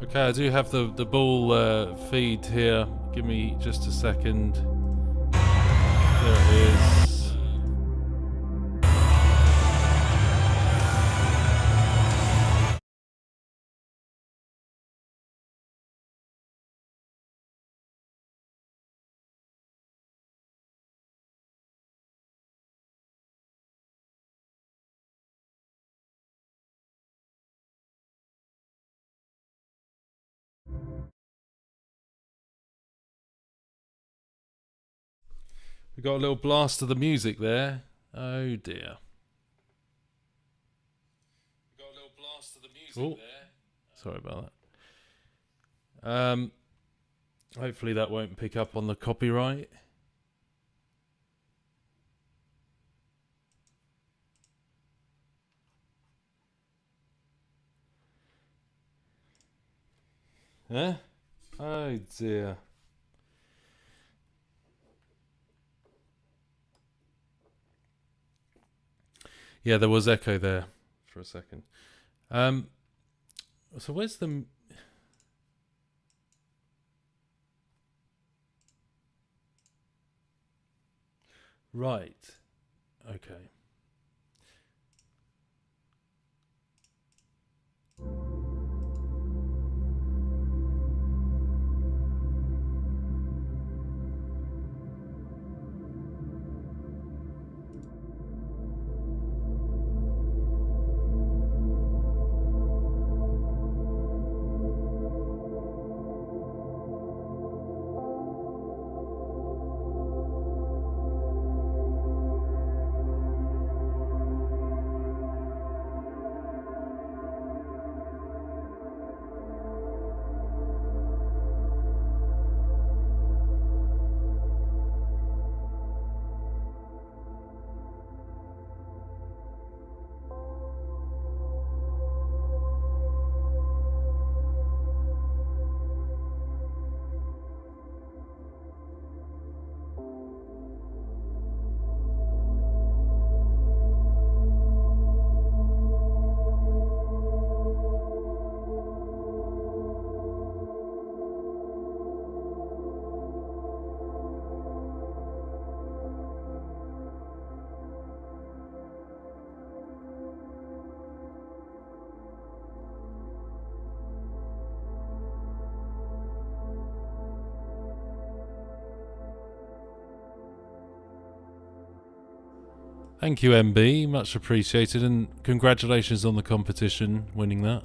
Okay, I do have the ball feed here. Give me just a second. There it is. We got a little blast of the music there. Oh dear. We got a little blast of the music there. Sorry about that. Hopefully that won't pick up on the copyright. Huh? Oh dear. Yeah, there was echo there for a second. So where's the... Right. Okay. Thank you, MB. Much appreciated, and congratulations on the competition, winning that.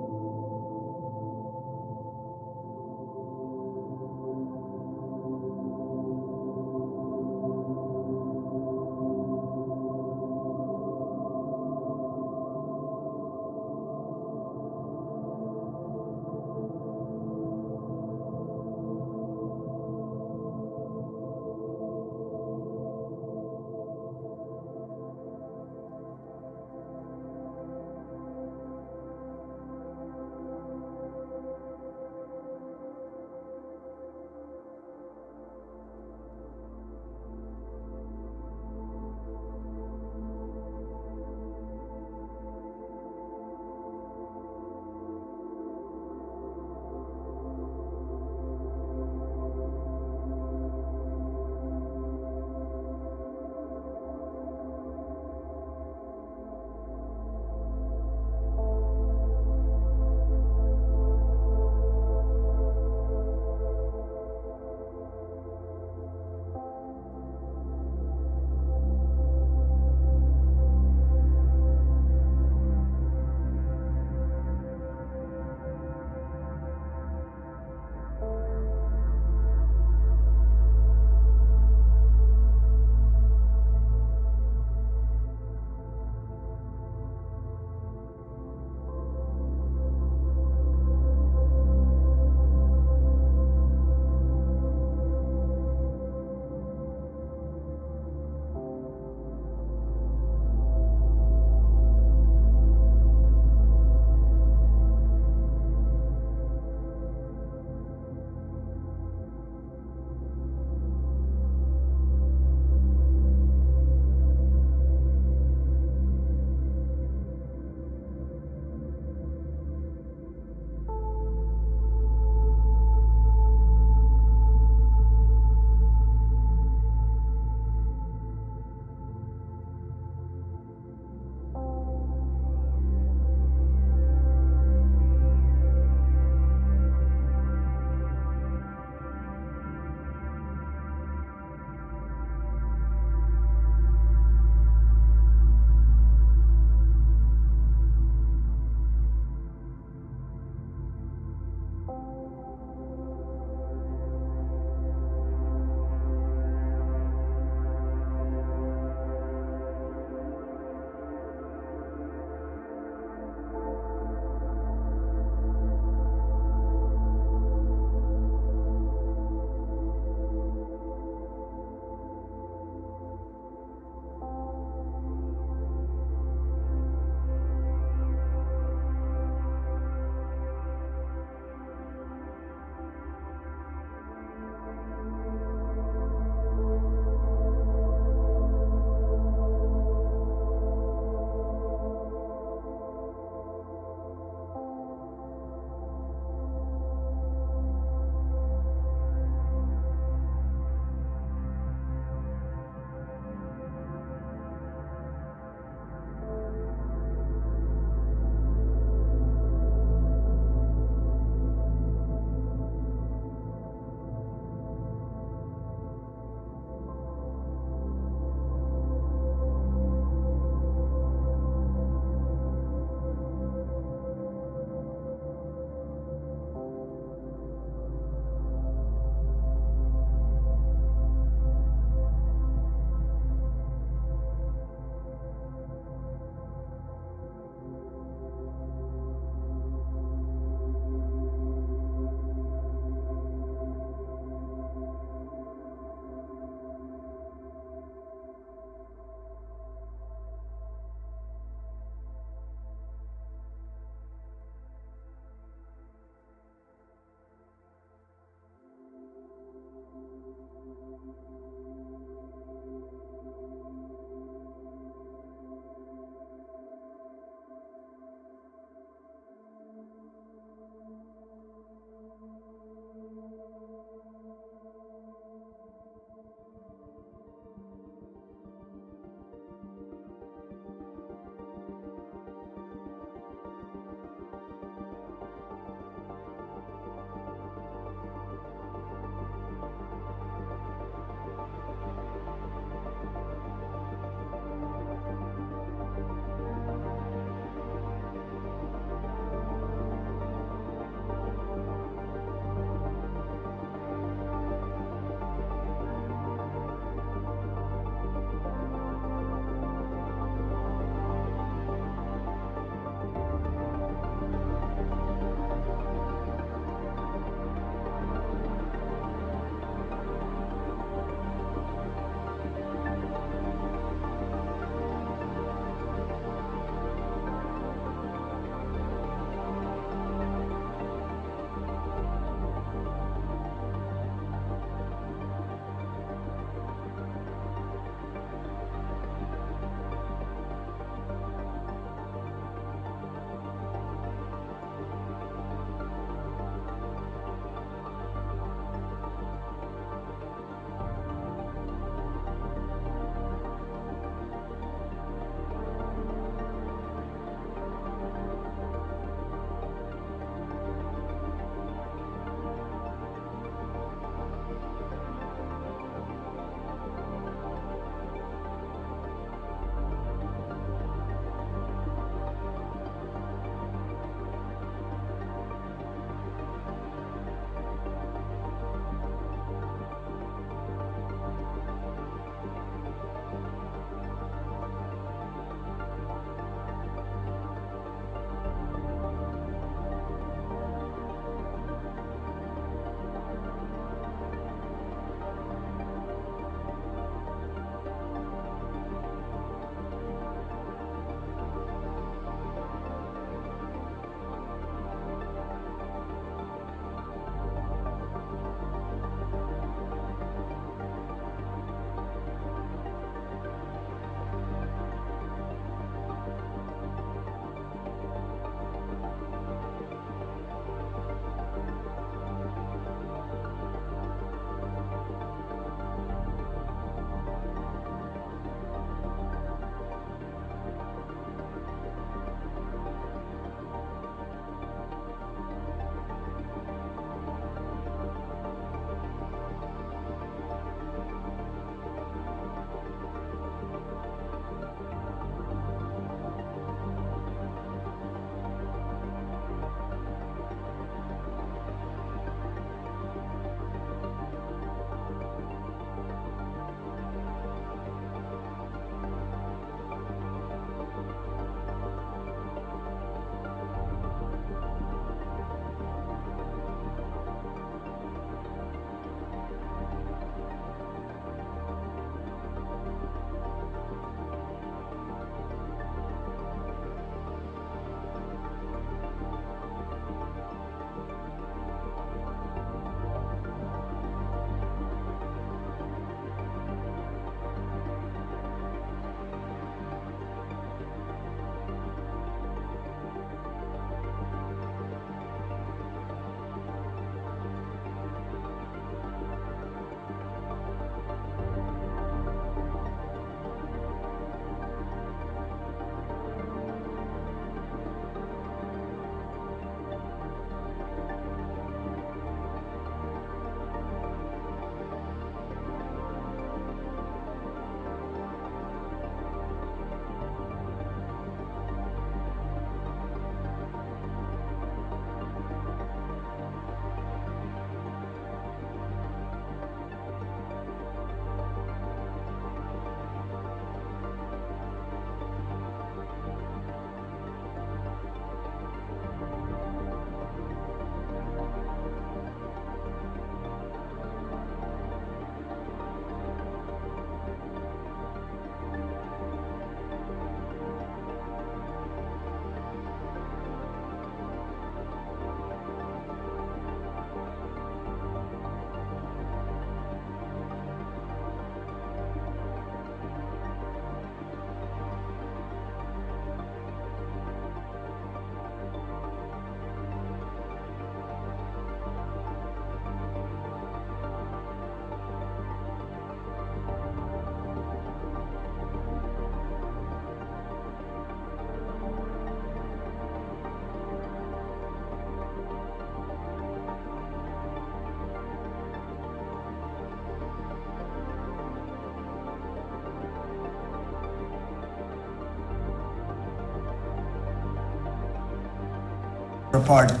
or pardon?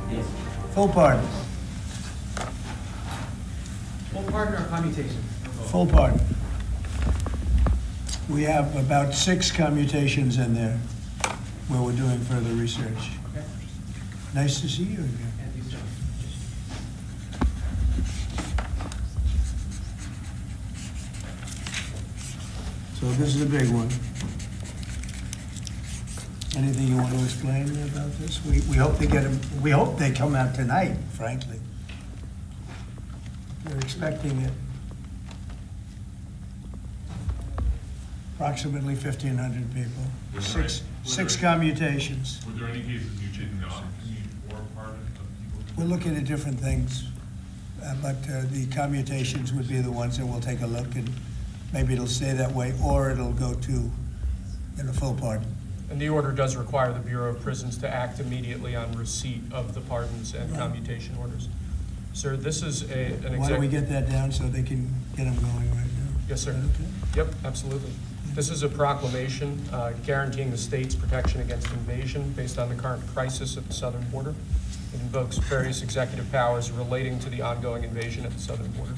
Yes. Full pardon. Full pardon or commutation? Full pardon. We have about 6 commutations in there where we're doing further research. Okay. Nice to see you again. And you, sir. So this is a big one. Anything you want to explain about this? We hope they get them, we hope they come out tonight, frankly. We're expecting it. Approximately 1,500 people. Six commutations. Were there any cases you did not commute or pardon of people? We're looking at different things, but the commutations would be the ones that we'll take a look, and maybe it'll stay that way, or it'll go to a full pardon. And the order does require the Bureau of Prisons to act immediately on receipt of the pardons and commutation orders. Sir, this is an Why don't we get that down so they can get them going right now? Yes, sir. Is that okay? Yep, absolutely. This is a proclamation guaranteeing the state's protection against invasion based on the current crisis at the southern border. It invokes various executive powers relating to the ongoing invasion at the southern border.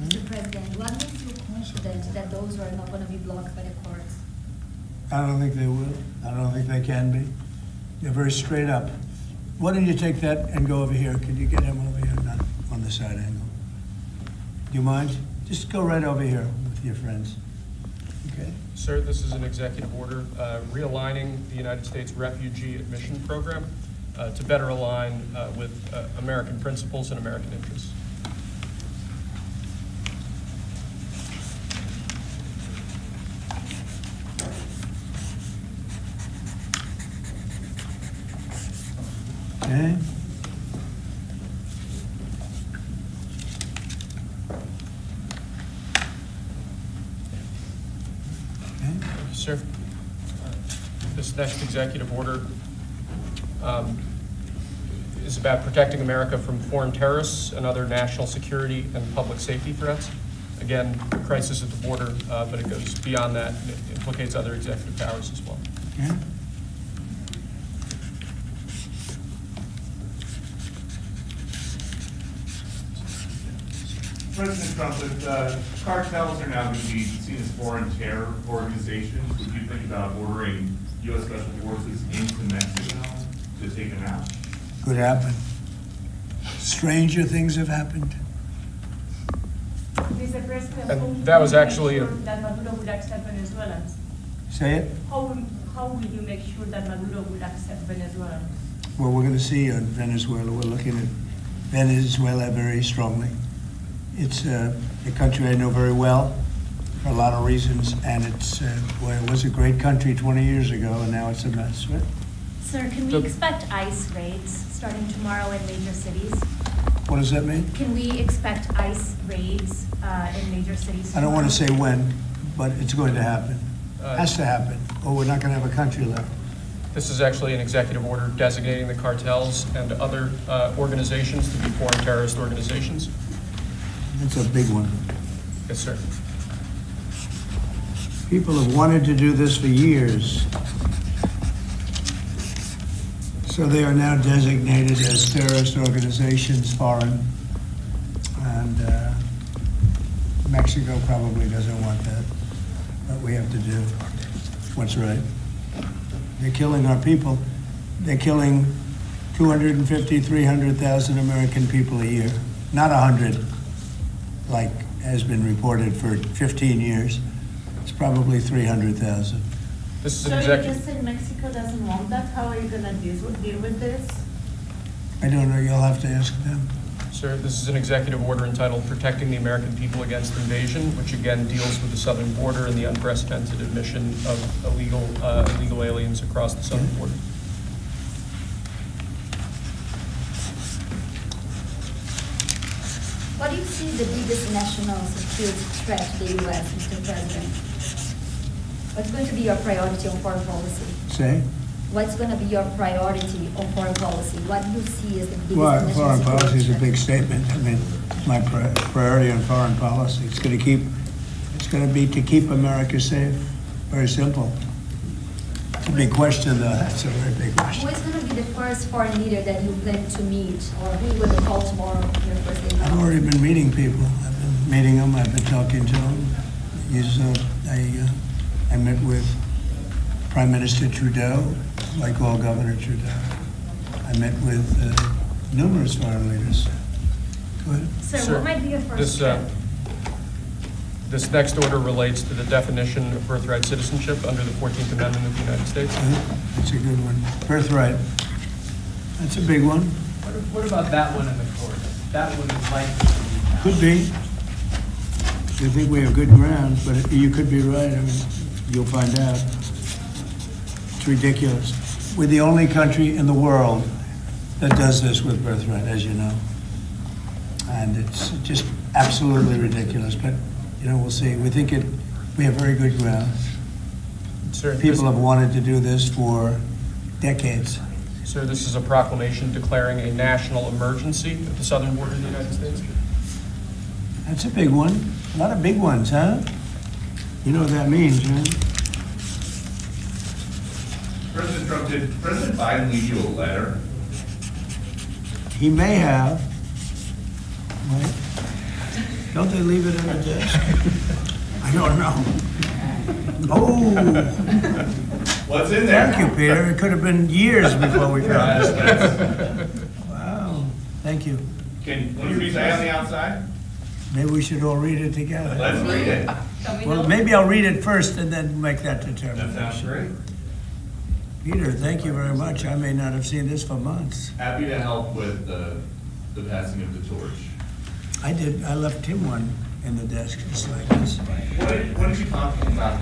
Mr. President, what makes you confident that those are not going to be blocked by the courts? I don't think they will. I don't think they can be. They're very straight up. Why don't you take that and go over here? Can you get him over here, not on the side angle? Do you mind? Just go right over here with your friends. Okay? Sir, this is an executive order realigning the United States Refugee Admission Program to better align with American principles and American interests. Okay? Sir, this next executive order is about protecting America from foreign terrorists and other national security and public safety threats. Again, crisis at the border, but it goes beyond that and it implicates other executive powers as well. Okay? President Trump, if cartels are now going to be seen as foreign terror organizations, would you think about ordering U.S. Special Forces into Mexico to take them out? Could happen. Stranger things have happened. Mr. President, And that was actually a- that Maduro would accept Venezuelans? Say it? How will you make sure that Maduro would accept Venezuelans? Well, we're going to see on Venezuela. We're looking at Venezuela very strongly. It's a country I know very well for a lot of reasons, and it's well, it was a great country 20 years ago, and now it's a mess, right? Sir, can we expect ICE raids starting tomorrow in major cities? What does that mean? Can we expect ICE raids in major cities I don't want to tomorrow? say when, but it's going to happen. Has to happen, or we're not going to have a country left. This is actually an executive order designating the cartels and other organizations to be foreign terrorist organizations. It's a big one. Yes, sir. People have wanted to do this for years. So they are now designated as terrorist organizations, foreign. And Mexico probably doesn't want that. But we have to do what's right. They're killing our people. They're killing 250, 300,000 American people a year. Not 100, like has been reported for 15 years. It's probably 300,000. This is So an you executive. just said Mexico doesn't want that? How are you gonna deal with this? I don't know, you'll have to ask them. Sir, this is an executive order entitled Protecting the American People Against Invasion, which again deals with the southern border and the unprecedented admission of illegal aliens across the southern border. What do you see the biggest national security threat to the U.S., Mr. President? What's going to be your priority on foreign policy? Say? What's going to be your priority on foreign policy? What do you see as the biggest Well, national foreign security policy is a threat? big statement. I mean, my priority on foreign policy is going to keep It's going to be to keep America safe. Very simple. It's a big question, though. That's a very big Who question. is going to be the first foreign leader that you plan to meet, or who you will call tomorrow on your first day? I've already been meeting people. I've been meeting them. I've been talking to them. I met with Prime Minister Trudeau, like all Governor Trudeau. I met with numerous foreign leaders. Go ahead. Sir, what might be your first trip? This next order relates to the definition of birthright citizenship under the 14th Amendment of the United States. That's a good one. Birthright. That's a big one. What about that one in the court? That one is likely to be passed. Could be. I think we have good grounds, but you could be right. I mean, you'll find out. It's ridiculous. We're the only country in the world that does this with birthright, as you know. And it's just absolutely ridiculous. But, you know, we'll see. We think we have very good grounds. Sir, People have wanted to do this for decades. Sir, this is a proclamation declaring a national emergency at the southern border of the United States. That's a big one. A lot of big ones, huh? You know what that means, right? President Trump, did President Biden leave you a letter? He may have. Right? Don't they leave it on the desk? I don't know. Oh, What's in there? thank you, Peter. It could have been years before we found this. Wow, thank you. Can you say on the outside? Maybe we should all read it together. Let's read it. Well, maybe I'll read it first and then make that That determination. sounds great. Peter, thank you very much. I may not have seen this for months. Happy to help with the passing of the torch. I did. I left him one in the desk just like this. What did you talk about?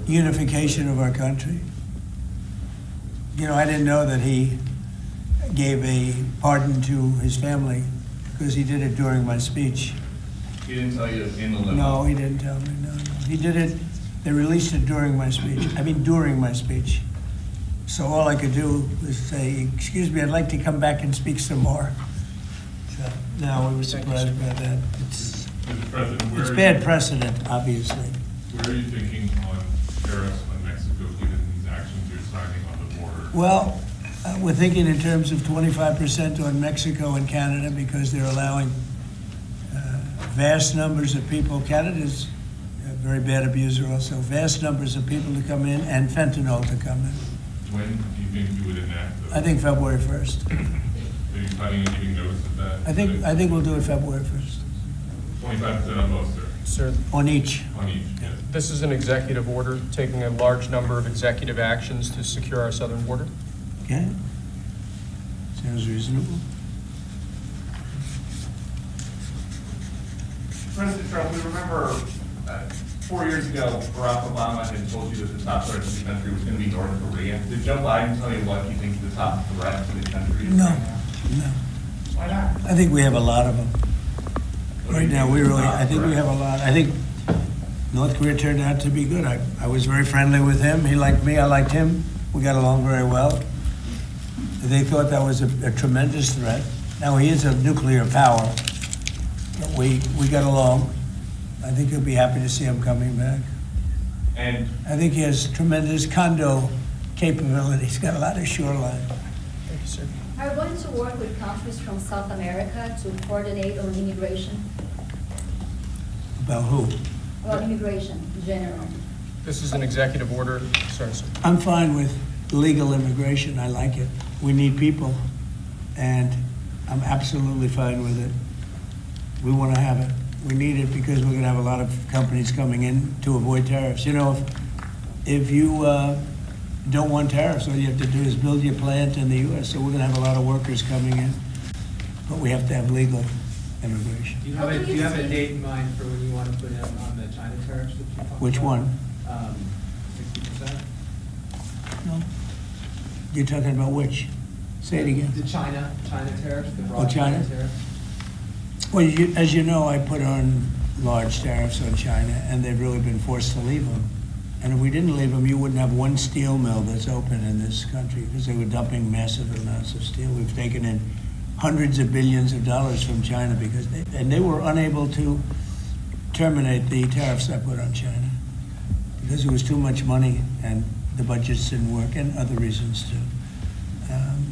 Unification of our country. You know, I didn't know that he gave a pardon to his family because he did it during my speech. He didn't tell you in the limo? No, he didn't tell me, no. He did it, they released it during my speech. I mean, during my speech. So all I could do was say, excuse me, I'd like to come back and speak some more. So, no, we were surprised by that. It's Mr. President, where it's are bad you- precedent, obviously. Where are you thinking on tariffs on Mexico, given these actions you're signing on the border? Well, we're thinking in terms of 25% on Mexico and Canada because they're allowing vast numbers of people. Canada's a very bad abuser also. Vast numbers of people to come in and fentanyl to come in. When do you think you would enact those? I think February 1st. Are you planning on giving notice of that? I think we'll do it February 1st. 25% on both, sir, Sir, On each. on each, yes. this is an executive order taking a large number of executive actions to secure our southern border. Okay? Sounds reasonable. President Trump, we remember 4 years ago, Barack Obama had told you that the top threat to the country was going to be North Korea. Did Joe Biden tell you what he thinks the top threat to the country is No, right now? no. Why not? I think we have a lot of them. What do Right you now, think we is the really, top I think we threat? have a lot. I think North Korea turned out to be good. I was very friendly with him. He liked me, I liked him. We got along very well. They thought that was a tremendous threat. Now, he is a nuclear power, but we got along. I think you'll be happy to see him coming back. And I think he has tremendous condo capability. He's got a lot of shoreline. Thank you, sir. Are you going to work with countries from South America to coordinate on immigration? About who? Well, immigration in general. This is an executive order. Sorry, sir. I'm fine with legal immigration. I like it. We need people, and I'm absolutely fine with it. We want to have it. We need it because we're going to have a lot of companies coming in to avoid tariffs. You know, if you don't want tariffs, all you have to do is build your plant in the U.S. So we're going to have a lot of workers coming in, but we have to have legal immigration. Do you have a date in mind for when you want to put in on the China tariffs that you talked about? Which one? 60%? No. You're talking about which? Say it again. The China tariffs, the Oh, broad China? tariffs. Well, as you know, I put on large tariffs on China, and they've really been forced to leave them. And if we didn't leave them, you wouldn't have one steel mill that's open in this country because they were dumping massive amounts of steel. We've taken in hundreds of billions of dollars from China because they were unable to terminate the tariffs I put on China because it was too much money and the budgets didn't work and other reasons too.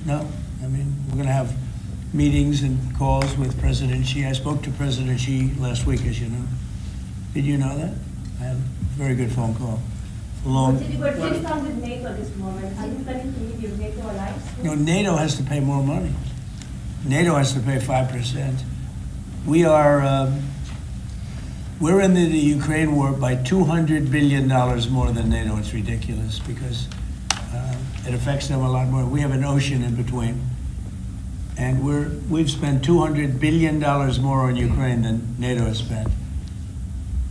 No, I mean, we're going to have meetings and calls with President Xi. I spoke to President Xi last week, as you know. Did you know that? I had a very good phone call. But based on with NATO at this moment, are you planning to leave your NATO allies? No, NATO has to pay more money. NATO has to pay 5%. We are, we're in the Ukraine war by $200 billion more than NATO. It's ridiculous because it affects them a lot more. We have an ocean in between. And we've spent $200 billion more on Ukraine than NATO has spent.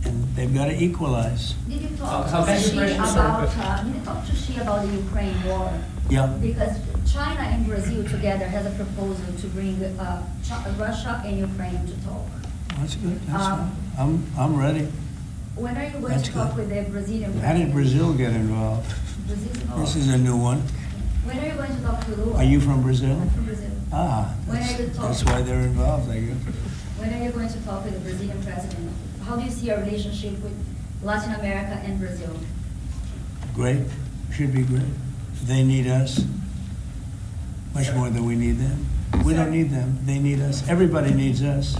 And they've got to equalize. Did you talk to Xi about the Ukraine war? Yeah. Because China and Brazil together has a proposal to bring Russia and Ukraine to talk. That's good. That's fine. I'm ready. When are you going to talk with the Brazilian president? How did Brazil get involved? This is a new one. When are you going to talk to Lula? Are you from Brazil? I'm from Brazil. Ah, When are you that's why they're involved, I guess. When are you going to talk with the Brazilian president? How do you see our relationship with Latin America and Brazil? Great, should be great. They need us much more than we need them. We don't need them, they need us. Everybody needs us.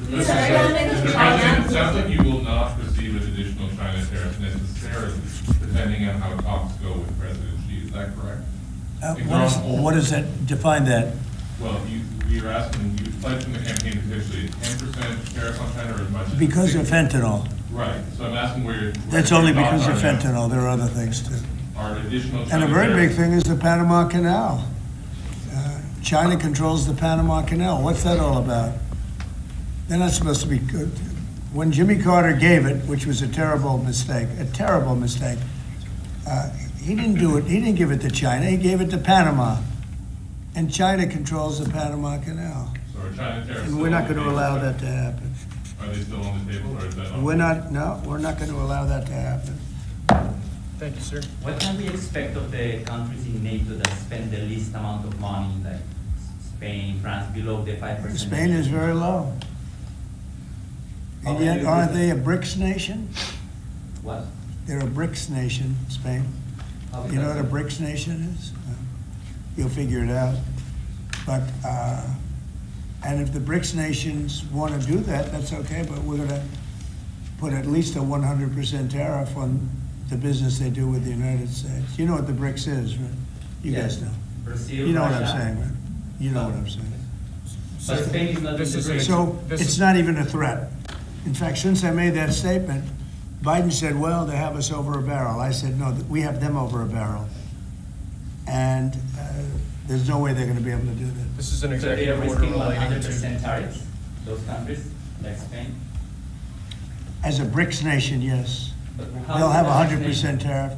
Mr. President, it sounds like you will not proceed with additional China tariffs necessarily, depending on how talks go with President Xi. Is that correct? What does that, define that? Well, you're asking, you pledged in the campaign potentially a 10% tariff on China or as much as Because 60%. of fentanyl. Right, so I'm asking where your. That's only because of fentanyl, there are other things too. Are additional And China a very big tariffs- thing is the Panama Canal. China controls the Panama Canal. What's that all about? They're not supposed to be good. When Jimmy Carter gave it, which was a terrible mistake, he didn't do it, he didn't give it to China, he gave it to Panama. And China controls the Panama Canal. So are China tariffs And still we're not on the going to table? allow that to happen. Are they still on the table or is that? We're not going to allow that to happen. Thank you, sir. What can we expect of the countries in NATO that spend the least amount of money, like Spain, France, below the 5%? Spain is very low. And yet, aren't they a BRICS nation? What? They're a BRICS nation, Spain. How is You know that what a so? BRICS nation is? You'll figure it out. But, and if the BRICS nations want to do that, that's okay, but we're gonna put at least a 100% tariff on the business they do with the United States. You know what the BRICS is, right? You Yes. guys know. Brazil, You know what I'm Russia. saying, right? You know what I'm saying. But Spain is not in This the is an BRICS. So This it's is- not even a threat. In fact, since I made that statement, Biden said, well, they have us over a barrel. I said, no, we have them over a barrel. And there's no way they're going to be able to do that. This is an So they are executive order risking relating to. 100% tariffs, those countries, like Spain? As a BRICS nation, yes. But how They'll is have that a 100% tariff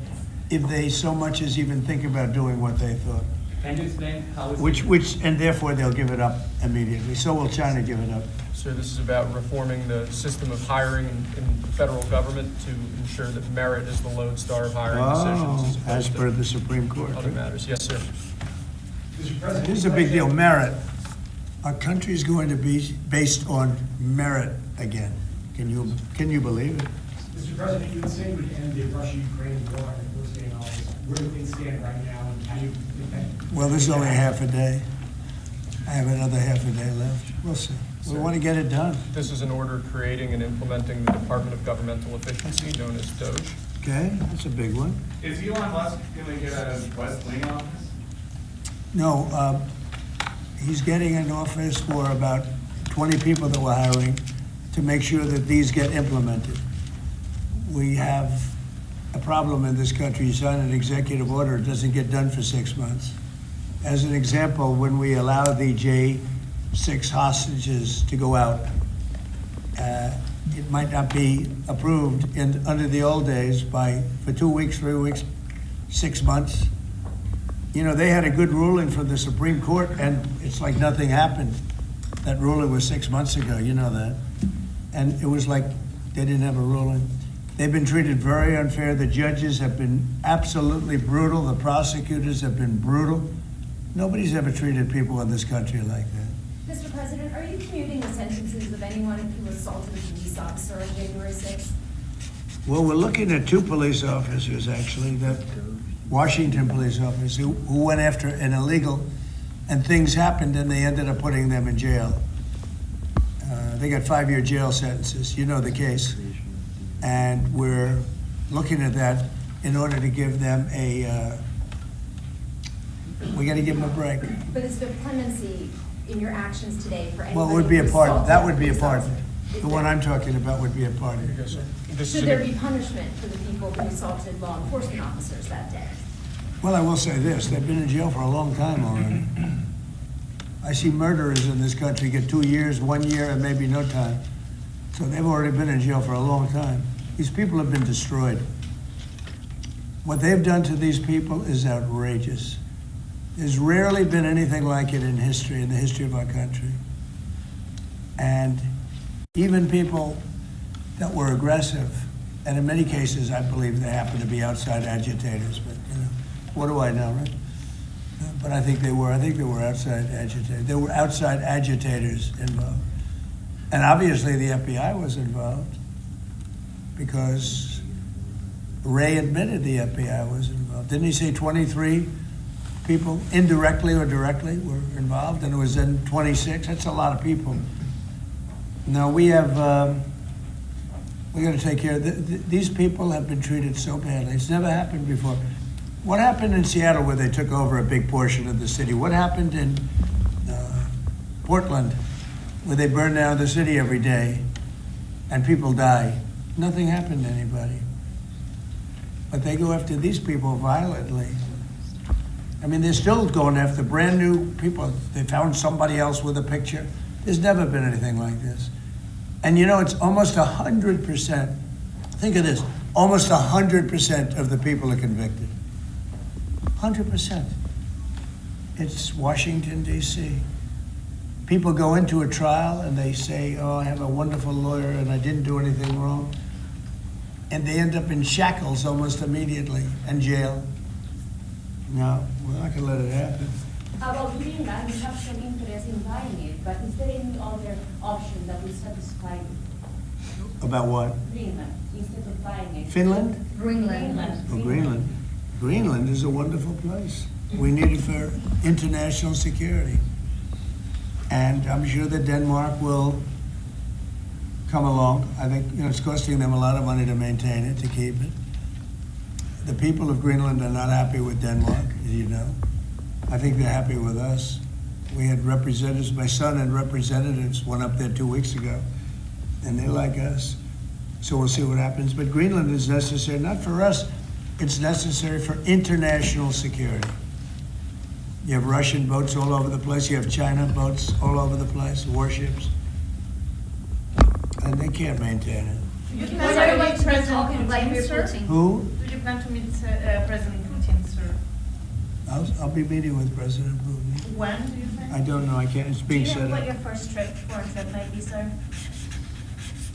if they so much as even think about doing what they thought. Can you explain how it's? Which, and therefore they'll give it up immediately. So will China give it up. Sir, this is about reforming the system of hiring in the federal government to ensure that merit is the lodestar of hiring decisions Oh, as as per opposed the Supreme to Court. other matters. Yes, sir. Here's a big deal, merit. Our country's going to be based on merit again. Can you believe it? Mr. President, you would say you would end the Russia-Ukraine war and we're staying on this. Where do things stand right now and how do you think that? Well, this is only half a day. I have another half a day left. We'll see. We want to get it done. This is an order creating and implementing the Department of Governmental Efficiency, known as DOGE. Okay, that's a big one. Is Elon Musk gonna get a West Wing office? No, he's getting an office for about 20 people that we're hiring to make sure that these get implemented. We have a problem in this country. You sign an executive order, it doesn't get done for 6 months. As an example, when we allow the J6 hostages to go out, it might not be approved under the old days for 2 weeks, 3 weeks, 6 months. You know, they had a good ruling from the Supreme Court, and it's like nothing happened. That ruling was 6 months ago, you know that. And it was like they didn't have a ruling. They've been treated very unfair. The judges have been absolutely brutal. The prosecutors have been brutal. Nobody's ever treated people in this country like that. Mr. President, are you commuting the sentences of anyone who assaulted a police officer on January 6th? Well, we're looking at 2 police officers, actually, that Washington police officers who went after an illegal, and things happened and they ended up putting them in jail. They got 5-year jail sentences. You know the case. And we're looking at that in order to give them we got to give them a break. But is there clemency in your actions today for anybody? Well, it would be a who part, assaulted that would be a police part. officer? The one I'm talking about would be a part of it. Should there be punishment for the people who assaulted law enforcement officers that day? Well, I will say this, they've been in jail for a long time already. I see murderers in this country get 2 years, 1 year, and maybe no time. So they've already been in jail for a long time. These people have been destroyed. What they've done to these people is outrageous. There's rarely been anything like it in history, in the history of our country. And even people that were aggressive, and in many cases, I believe they happen to be outside agitators, but what do I know, right? But I think they were outside agitators. There were outside agitators involved. And obviously the FBI was involved because Ray admitted the FBI was involved. Didn't he say 23 people, indirectly or directly, were involved? And it was then 26? That's a lot of people. Now we have, we got to take care of, these people have been treated so badly. It's never happened before. What happened in Seattle where they took over a big portion of the city? What happened in Portland where they burned down the city every day and people die? Nothing happened to anybody. But they go after these people violently. I mean, they're still going after brand new people. They found somebody else with a picture. There's never been anything like this. And you know, it's almost 100%. Think of this, almost 100% of the people are convicted. 100%. It's Washington, D.C. People go into a trial and they say, oh, I have a wonderful lawyer and I didn't do anything wrong. And they end up in shackles almost immediately and jail. No, we're not gonna let it happen. About Greenland, you have some interest in buying it, but is there any other option that will satisfy you? About what? Greenland, instead of buying it. Finland? Greenland. Oh, Greenland. Greenland is a wonderful place. We need it for international security. And I'm sure that Denmark will come along. I think it's costing them a lot of money to maintain it, to keep it. The people of Greenland are not happy with Denmark, as you know. I think they're happy with us. We had representatives, my son had representatives, went up there 2 weeks ago, and they like us. So we'll see what happens. But Greenland is necessary, not for us, it's necessary for international security. You have Russian boats all over the place, you have China boats all over the place, warships, and they can't maintain it. Do you plan to meet President Putin, sir? Who? Do you plan to meet President Putin, sir? I'll be meeting with President Putin. When do you think? I don't know, I can't, it's being set up. Do you know what your first foreign trip might be, sir?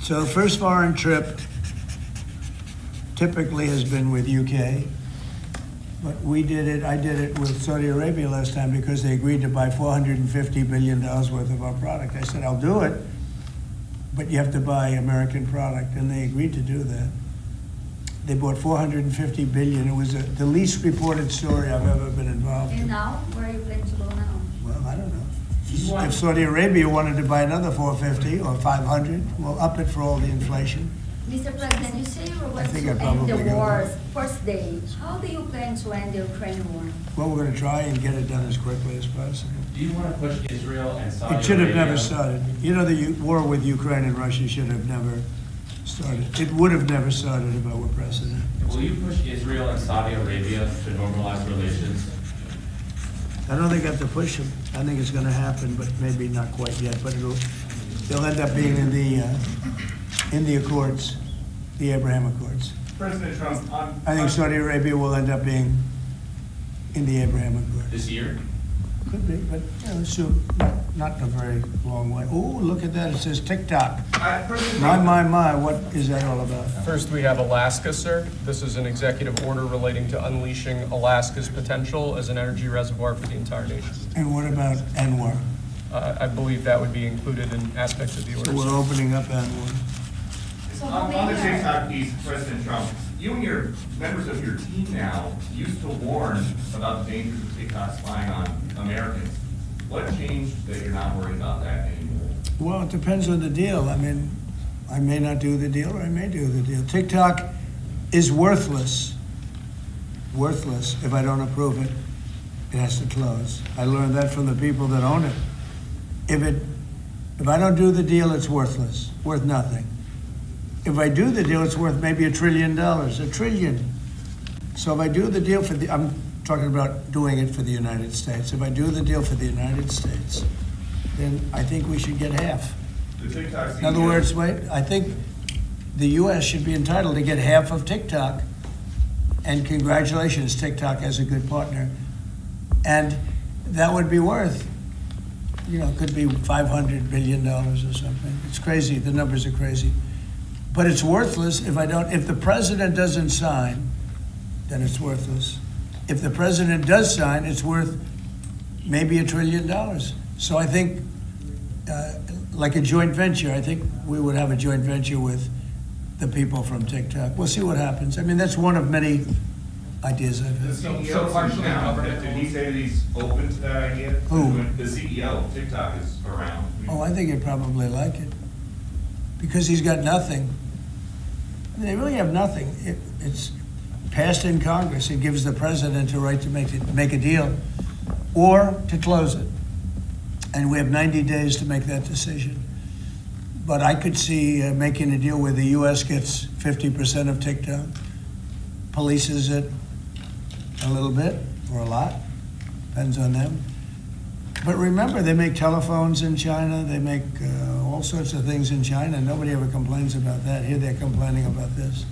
So the first foreign trip typically has been with UK, but I did it with Saudi Arabia last time because they agreed to buy $450 billion worth of our product. I said, I'll do it, but you have to buy American product, and they agreed to do that. They bought $450 billion. It was the least reported story I've ever been involved in. And now, where are you planning to go now? Well, I don't know. If Saudi Arabia wanted to buy another 450 or 500, we'll up it for all the inflation. Mr. President, you say you were going think to I'd end the probably go war's first day. How do you plan to end the Ukraine war? Well, we're going to try and get it done as quickly as possible. Do you want to push Israel and Saudi Arabia? It should have never started. You know, the war with Ukraine and Russia should have never started. It would have never started if I were president. Will you push Israel and Saudi Arabia to normalize relations? I don't think I have to push them. I think it's going to happen, but maybe not quite yet. But they'll end up being in the Accords, the Abraham Accords. President Trump, I think Saudi Arabia will end up being in the Abraham Accords. This year? Could be, but soon, not in a very long way. Oh, look at that, it says TikTok. My, what is that all about? First, we have Alaska, sir. This is an executive order relating to unleashing Alaska's potential as an energy reservoir for the entire nation. And what about Anwar? I believe that would be included in aspects of the So orders. we're opening up on one. So On how the many are? TikTok piece, President Trump, you and your members of your team now used to warn about the dangers of TikTok spying on Americans. What changed that you're not worried about that anymore? Well, it depends on the deal. I mean, I may not do the deal or I may do the deal. TikTok is worthless. Worthless if I don't approve it. It has to close. I learned that from the people that own it. If I don't do the deal, it's worthless, worth nothing. If I do the deal, it's worth maybe $1 trillion, $1 trillion. So if I do the deal I'm talking about doing it for the United States. If I do the deal for the United States, then I think we should get half. The TikTok CEO. In other words, I think the U.S. should be entitled to get half of TikTok. And congratulations, TikTok has a good partner. And that would be worth, could be $500 billion or something. It's crazy, the numbers are crazy. But it's worthless if the president doesn't sign, then it's worthless. If the president does sign, it's worth maybe $1 trillion. So I think, like a joint venture, I think we would have a joint venture with the people from TikTok. We'll see what happens. I mean, that's one of many ideas I've The had. CEO partially now, government did he say that he's open to that idea? Who? The CEO of TikTok is around. Oh, I think he'd probably like it. Because he's got nothing. They really have nothing. It's passed in Congress. It gives the president a right to make a deal or to close it. And we have 90 days to make that decision. But I could see making a deal where the U.S. gets 50% of TikTok, polices it a little bit or a lot, depends on them. But remember, they make telephones in China, they make all sorts of things in China, nobody ever complains about that. Here they're complaining about this.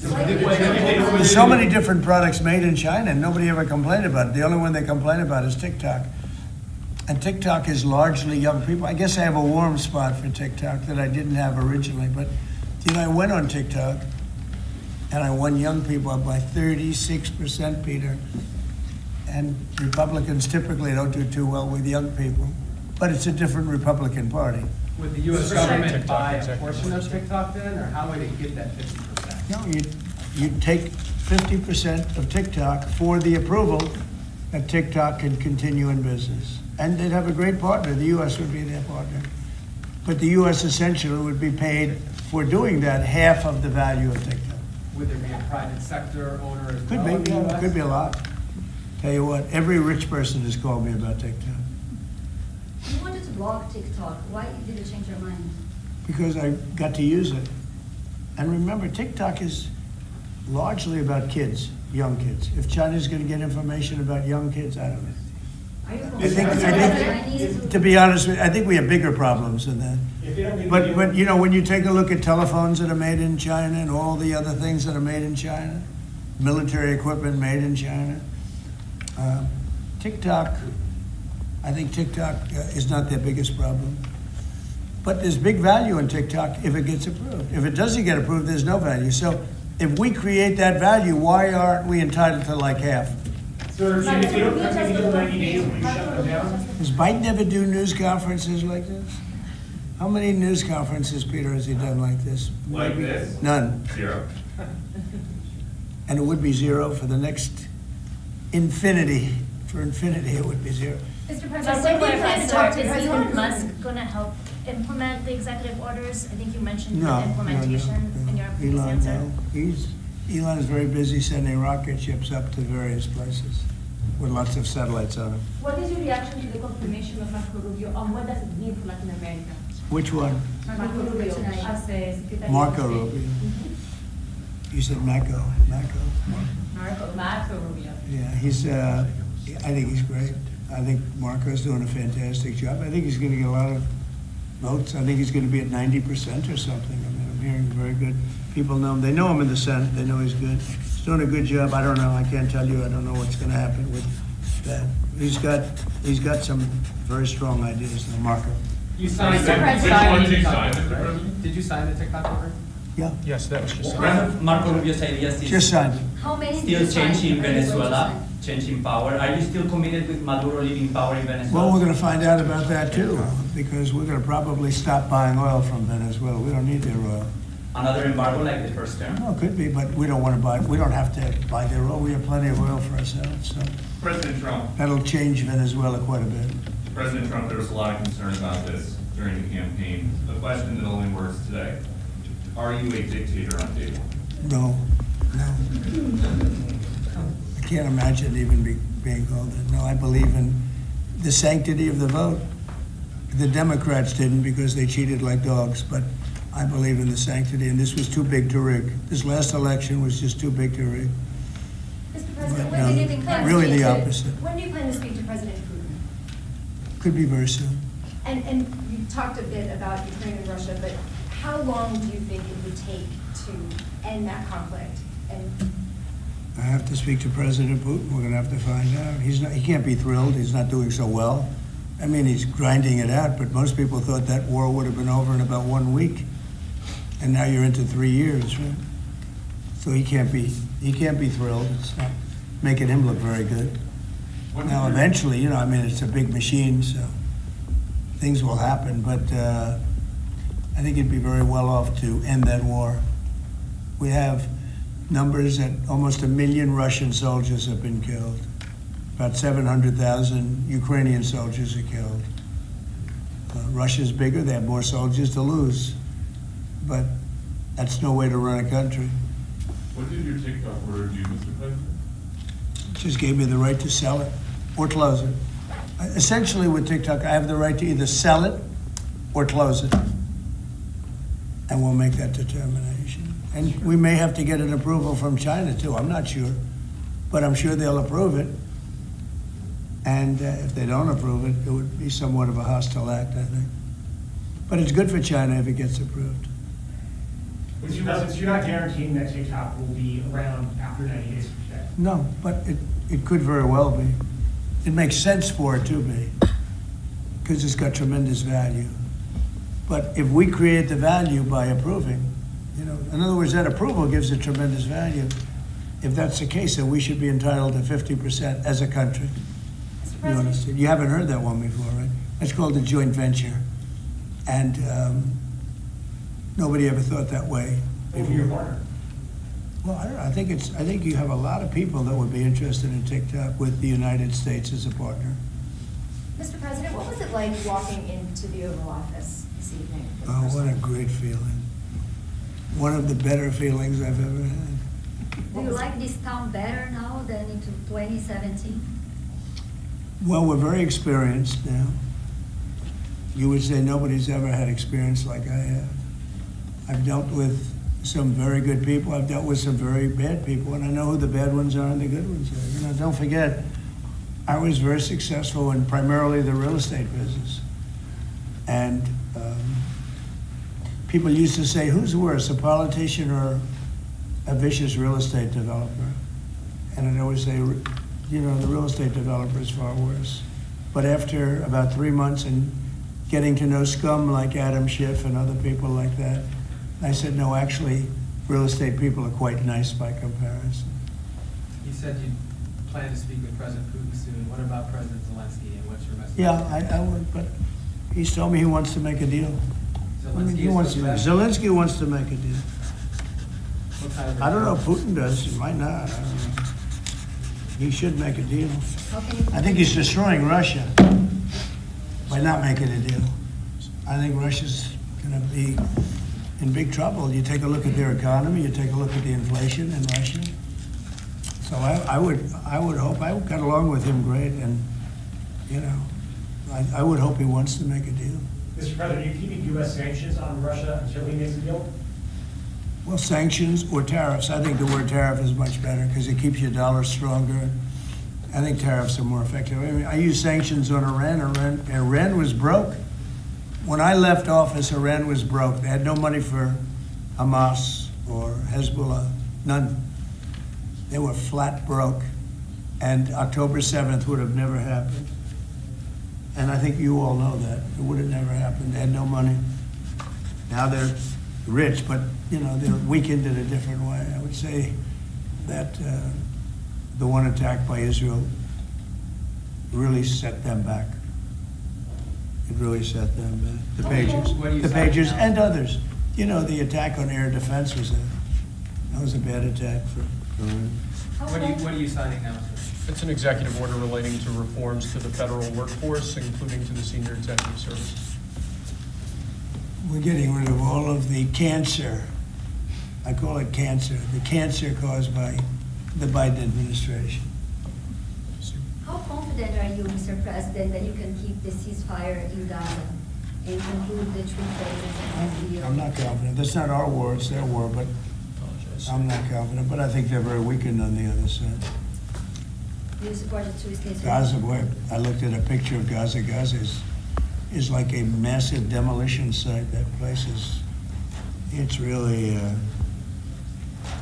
There's so many different products made in China and nobody ever complained about it. The only one they complain about is TikTok. And TikTok is largely young people. I guess I have a warm spot for TikTok that I didn't have originally, but I went on TikTok and I won young people up by 36%, Peter. And Republicans typically don't do too well with young people, but it's a different Republican Party. Would the U.S. government buy a portion of TikTok then, or how would it get that 50%? No, you'd take 50% of TikTok for the approval that TikTok can continue in business. And they'd have a great partner. The U.S. would be their partner. But the U.S. essentially would be paid for doing that half of the value of TikTok. Would there be a private sector owner as Could well in be, the yeah, US? could be a lot. Tell you what, every rich person has called me about TikTok You wanted to block TikTok. Why did you change your mind? because I got to use it. And remember, TikTok is largely about kids, young kids. If China's going to get information about young kids, I don't know. I think, to be honest with you, I think we have bigger problems than that. But when you take a look at telephones that are made in China and all the other things that are made in China, military equipment made in China, TikTok, I think TikTok is not their biggest problem. But there's big value in TikTok if it gets approved. If it doesn't get approved, there's no value. So if we create that value, why aren't we entitled to like half? Sir, if you don't come in until 90 days, will you shut them down? Does Biden ever do news conferences like this? How many news conferences, Peter, has he done like this? Like this? None. 0. And it would be 0 for the next infinity. For infinity, it would be 0. Mr. But President, when when you plans guys to talk talk to to Elon Musk gonna help implement the executive orders? I think you mentioned the implementation in your previous Elon, answer. no. Elon is very busy sending rocket ships up to various places with lots of satellites on them. What is your reaction to the confirmation of Marco Rubio on what does it mean for Latin America? Which one? Marco Rubio as the Secretary Marco of State. Rubio. You said Marco. Marco Rubio. Yeah, I think he's great. I think Marco's doing a fantastic job. I think he's going to get a lot of votes. I think he's going to be at 90% or something. I mean, I'm hearing very good. People know him. They know him in the Senate. They know he's good. He's doing a good job. I don't know. I can't tell you. I don't know what's going to happen with that. He's got some very strong ideas, though, Marco. You signed Which one did you sign, Mr. right? President? Did you sign the TikTok order? Yeah, Yes, that was just. One of Marco Rubio's ideas is just signed it. How many still changing Venezuela changing power. Are you still committed with Maduro leaving power in Venezuela? Well, we're going to find out about that too, because we're going to probably stop buying oil from Venezuela. We don't need their oil. Another embargo like the first term? No, it could be, but we don't want to buy, we don't have to buy their oil. We have plenty of oil for ourselves, so President Trump, that'll change Venezuela quite a bit. President Trump, there was a lot of concern about this during the campaign. The question that only works today, are you a dictator on day one? No, no. I can't imagine even being called that. No, I believe in the sanctity of the vote. The Democrats didn't because they cheated like dogs, but I believe in the sanctity, and this was too big to rig. This last election was just too big to rig. Mr. President, But, when do you plan to really speak the to- opposite. When do you plan to speak to President Putin? Could be very soon. And you talked a bit about Ukraine and Russia, but how long do you think it would take to end that conflict? And I have to speak to President Putin. We're going to have to find out. He can't be thrilled. He's not doing so well. I mean, he's grinding it out, but most people thought that war would have been over in about 1 week. And now you're into 3 years, right? So he can't be thrilled. It's not making him look very good. Now, eventually, you know, I mean, it's a big machine, so things will happen, but I think it'd be very well off to end that war. We have numbers that almost 1 million Russian soldiers have been killed. About 700,000 Ukrainian soldiers are killed. Russia's bigger, they have more soldiers to lose. But that's no way to run a country. What did your TikTok order do, Mr. President? It just gave me the right to sell it or close it. Essentially with TikTok, I have the right to either sell it or close it. And we'll make that determination. And we may have to get an approval from China too, I'm not sure. But I'm sure they'll approve it. And if they don't approve it, it would be somewhat of a hostile act, I think. But it's good for China if it gets approved. Mr. President, so you're not guaranteeing that TikTok will be around after 90 days from today? No, but it could very well be. It makes sense for it to be, because it's got tremendous value. But if we create the value by approving, you know, in other words, that approval gives it tremendous value. If that's the case, then we should be entitled to 50% as a country. You understand? You haven't heard that one before, right? That's called a joint venture. And nobody ever thought that way. Over your partner? Well, I don't know. I think you have a lot of people that would be interested in TikTok with the United States as a partner. Mr. President, what was it like walking into the Oval Office this evening? Oh, what a great feeling. One of the better feelings I've ever had. Do you like this town better now than in 2017? Well, we're very experienced now. You would say nobody's ever had experience like I have. I've dealt with some very good people. I've dealt with some very bad people, and I know who the bad ones are and the good ones are. You know, don't forget, I was very successful in primarily the real estate business. And people used to say, who's worse, a politician or a vicious real estate developer? And I'd always say, you know, the real estate developer is far worse. But after about 3 months and getting to know scum like Adam Schiff and other people like that, I said, no, actually, real estate people are quite nice by comparison. You said you plan to speak with President Putin soon. What about President Zelensky, and what's your message? Yeah, I would, but he's told me he wants to make a deal. I mean, Zelensky wants to make a deal. What kind of I don't know if Putin does, he might not, I don't know. He should make a deal. I think he's destroying Russia by not making a deal. I think Russia's gonna be in big trouble. You take a look at their economy, you take a look at the inflation in Russia. So I would hope, I got along with him great, and, you know, I would hope he wants to make a deal. Mr. President, are you keeping U.S. sanctions on Russia until he makes a deal? Well, sanctions or tariffs. I think the word tariff is much better because it keeps your dollar stronger. I think tariffs are more effective. I mean, I use sanctions on Iran. Iran was broke. When I left office, Iran was broke. They had no money for Hamas or Hezbollah, none. They were flat broke. And October 7th would have never happened. And I think you all know that. It would have never happened. They had no money. Now they're rich, but you know, they're weakened in a different way. I would say that the one attack by Israel really set them back. It really set them back. The Pagers and others. You know, the attack on air defense was a bad attack for What are you signing now, sir? It's an executive order relating to reforms to the federal workforce, including to the senior executive service. We're getting rid of all of the cancer. I call it cancer. The cancer caused by the Biden administration. How confident are you, Mr. President, that you can keep the ceasefire in Gaza and conclude the 3 phases of the deal? I'm not confident. That's not our war, it's their war, but I'm not confident. But I think they're very weakened on the other side. Do you support the 2 states? Gaza, boy, I looked at a picture of Gaza. Gaza is like a massive demolition site. That place it's really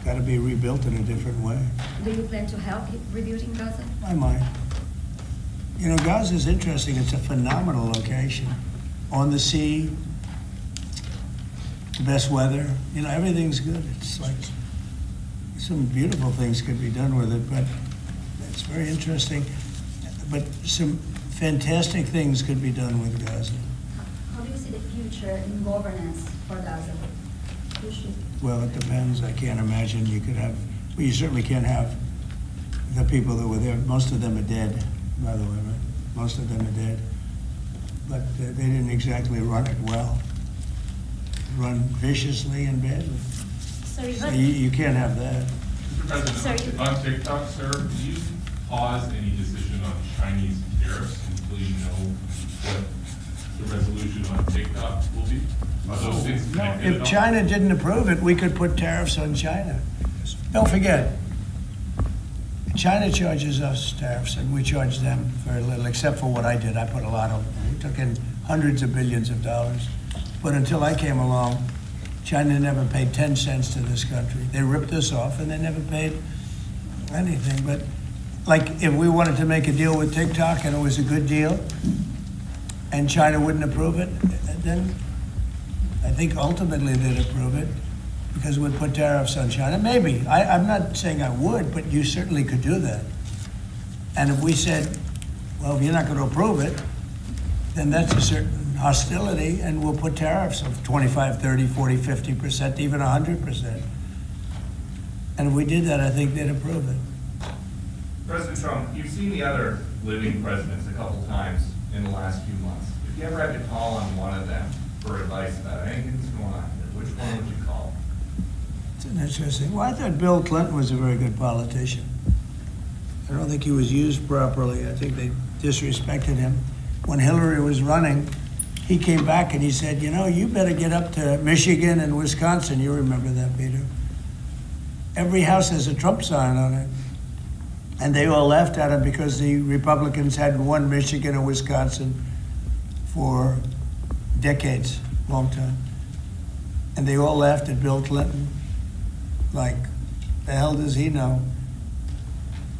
got to be rebuilt in a different way. Do you plan to help rebuilding Gaza? I might. You know, Gaza is interesting. It's a phenomenal location. On the sea, the best weather. You know, everything's good. It's like some beautiful things could be done with it, but it's very interesting. But some fantastic things could be done with Gaza. How do you see the future in governance for Gaza? Who should? Well, it depends. I can't imagine you could have, well, you certainly can't have the people that were there. Most of them are dead, by the way, right? Most of them are dead. But they didn't exactly run it well. Run viciously and badly. Sorry, So you can't have that. Mr. President, on TikTok, sir, do you pause any decision on Chinese tariffs until you know what the resolution on TikTok will be? Are those things connected at If all? China didn't approve it, we could put tariffs on China. Don't forget, China charges us tariffs, and we charge them very little, except for what I did. I put a lot on. We took in hundreds of billions of dollars. But until I came along, China never paid 10 cents to this country. They ripped us off, and they never paid anything. But like, if we wanted to make a deal with TikTok and it was a good deal, and China wouldn't approve it, then I think ultimately they'd approve it, because we'd put tariffs on China. Maybe. I'm not saying I would, but you certainly could do that. And if we said, well, if you're not going to approve it, then that's a certain hostility, and we'll put tariffs of 25, 30, 40, 50%, even 100%. And if we did that, I think they'd approve it. President Trump, you've seen the other living presidents a couple times in the last few months. If you ever had to call on one of them for advice about anything that's going on here, which one would you call? It's an interesting. Well, I thought Bill Clinton was a very good politician. I don't think he was used properly. I think they disrespected him. When Hillary was running, he came back and he said, you know, you better get up to Michigan and Wisconsin. You remember that, Peter? Every house has a Trump sign on it. And they all laughed at him because the Republicans hadn't won Michigan or Wisconsin for decades, long time. And they all laughed at Bill Clinton. Like, the hell does he know?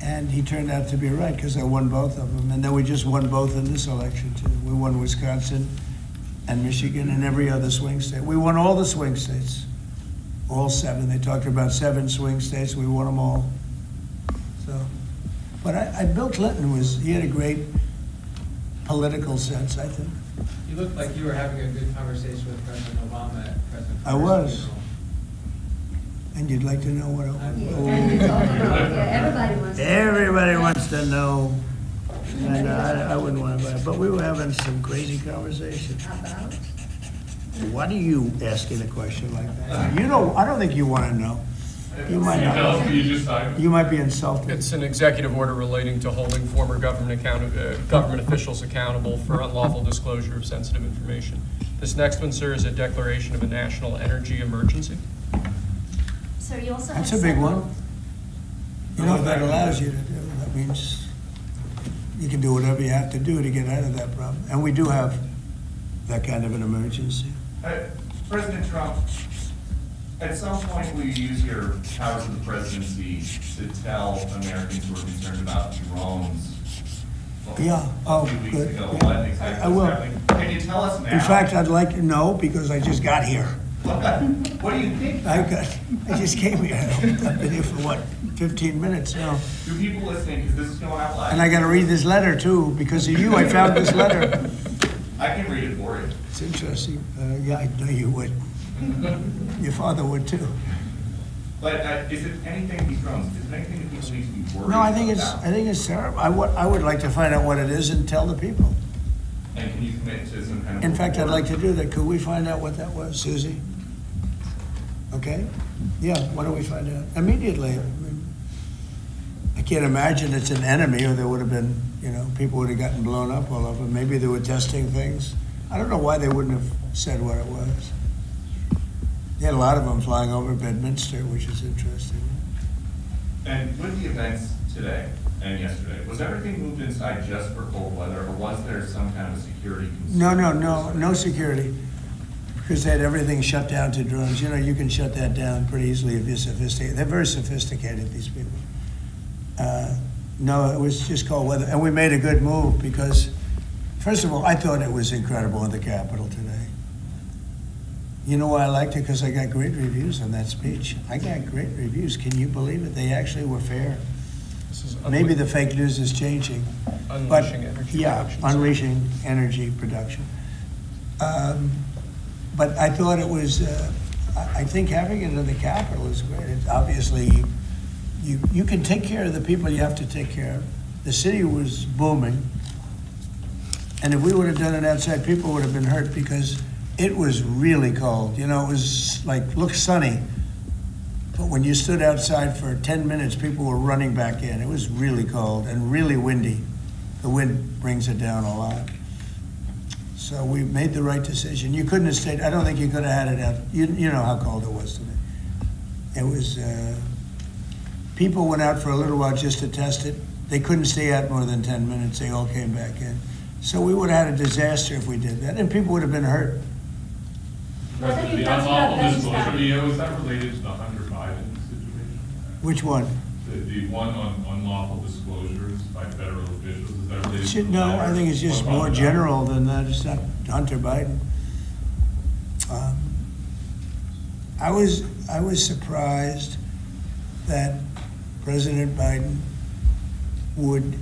And he turned out to be right, because I won both of them. And then we just won both in this election, too. We won Wisconsin and Michigan and every other swing state. We won all the swing states, all 7. They talked about 7 swing states. We won them all. So, but Bill Clinton he had a great political sense, I think. You looked like you were having a good conversation with President Obama at President I Trump's was. funeral. And you'd like to know what Everybody wants to know. Everybody wants to know. And I wouldn't want to, but we were having some crazy conversation. About? Why do you asking a question like that? You don't, I don't think you want to know. You might not. You might be insulted. It's an executive order relating to holding former government officials accountable for unlawful disclosure of sensitive information. This next one, sir, is a declaration of a national energy emergency. Sir, you also That's have a big several- one. You know what that allows you to do? That means you can do whatever you have to do to get out of that problem. And we do have that kind of an emergency. President Trump, at some point will you use your powers of the presidency to tell Americans who are concerned about drones? Yeah, oh, A few weeks good. ago, Yeah. what exactly I was will. happening? Can you tell us now? In fact, I'd like to know, because I just got here. What do you think? I just came here. I've been here for what, 15 minutes now. Do people listening, because this is going out live. And I gotta read this letter too. Because of you, I found this letter. I can read it for you. It's interesting. Yeah, I know you would. Your father would too. But is it anything, these drones, is it anything that people need to be worried No, about? I think it's terrible. I would like to find out what it is and tell the people. And can you commit to some kind of? In fact, I'd report? like to do that. Could we find out what that was, Susie? Okay? Yeah, why don't we find out immediately? I can't imagine it's an enemy, or there would have been, people would have gotten blown up all over. Maybe they were testing things. I don't know why they wouldn't have said what it was. They had a lot of them flying over Bedminster, which is interesting. And with the events today and yesterday, was everything moved inside just for cold weather, or was there some kind of a security concern? No security. Because they had everything shut down to drones. You can shut that down pretty easily if you're sophisticated. They're very sophisticated, these people. No, it was just cold weather. And we made a good move because, first of all, I thought it was incredible in the Capitol today. You know why I liked it? Because I got great reviews on that speech. I got great reviews. Can you believe it? They actually were fair. Maybe the fake news is changing. Unleashing energy production. Unleashing energy production. But I thought it was, I think having it in the Capitol is great. It's obviously, you can take care of the people you have to take care of. The city was booming. And if we would have done it outside, people would have been hurt because it was really cold. It was looked sunny. But when you stood outside for 10 minutes, people were running back in. It was really cold and really windy. The wind brings it down a lot. So we made the right decision. You couldn't have stayed. I don't think you could have had it out. You know how cold it was today. It was, people went out for a little while just to test it. They couldn't stay out more than 10 minutes. They all came back in. So we would have had a disaster if we did that, and people would have been hurt. What are The you unlawful talking disclosure, about? was that related to the Hunter Biden situation? Which one? The one on unlawful disclosures by federal officials, is that related to the No, letter? I think it's just What more about that? general than that. It's not Hunter Biden. I was surprised that President Biden would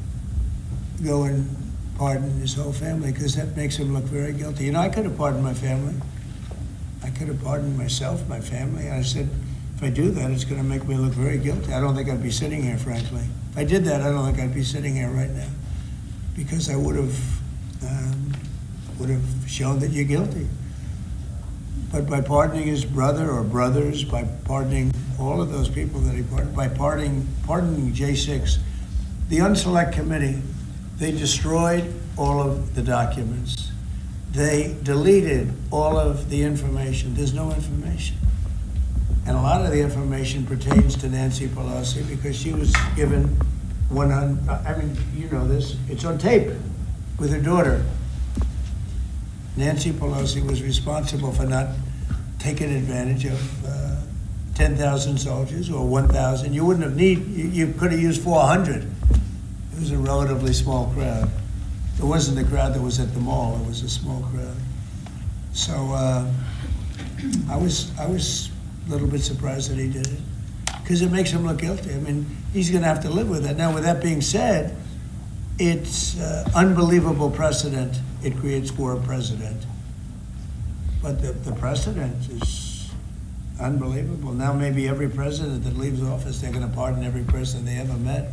go and pardon his whole family, because that makes him look very guilty. I could have pardoned my family. I could have pardoned myself, my family. And I said, if I do that, it's going to make me look very guilty. I don't think I'd be sitting here, frankly. If I did that, I don't think I'd be sitting here right now, because I would have shown that you're guilty. But by pardoning his brother or brothers, by pardoning all of those people that he pardoned, by pardoning J6, the Unselect Committee, they destroyed all of the documents. They deleted all of the information. There's no information. And a lot of the information pertains to Nancy Pelosi because she was given 100, you know this, it's on tape with her daughter. Nancy Pelosi was responsible for not taking advantage of 10,000 soldiers or 1,000. You wouldn't have you could have used 400. It was a relatively small crowd. It wasn't the crowd that was at the mall. It was a small crowd. So I was a little bit surprised that he did it, because it makes him look guilty. He's going to have to live with that. Now, with that being said, it's unbelievable precedent it creates for a president. But the precedent is unbelievable. Now maybe every president that leaves office, they're going to pardon every person they ever met,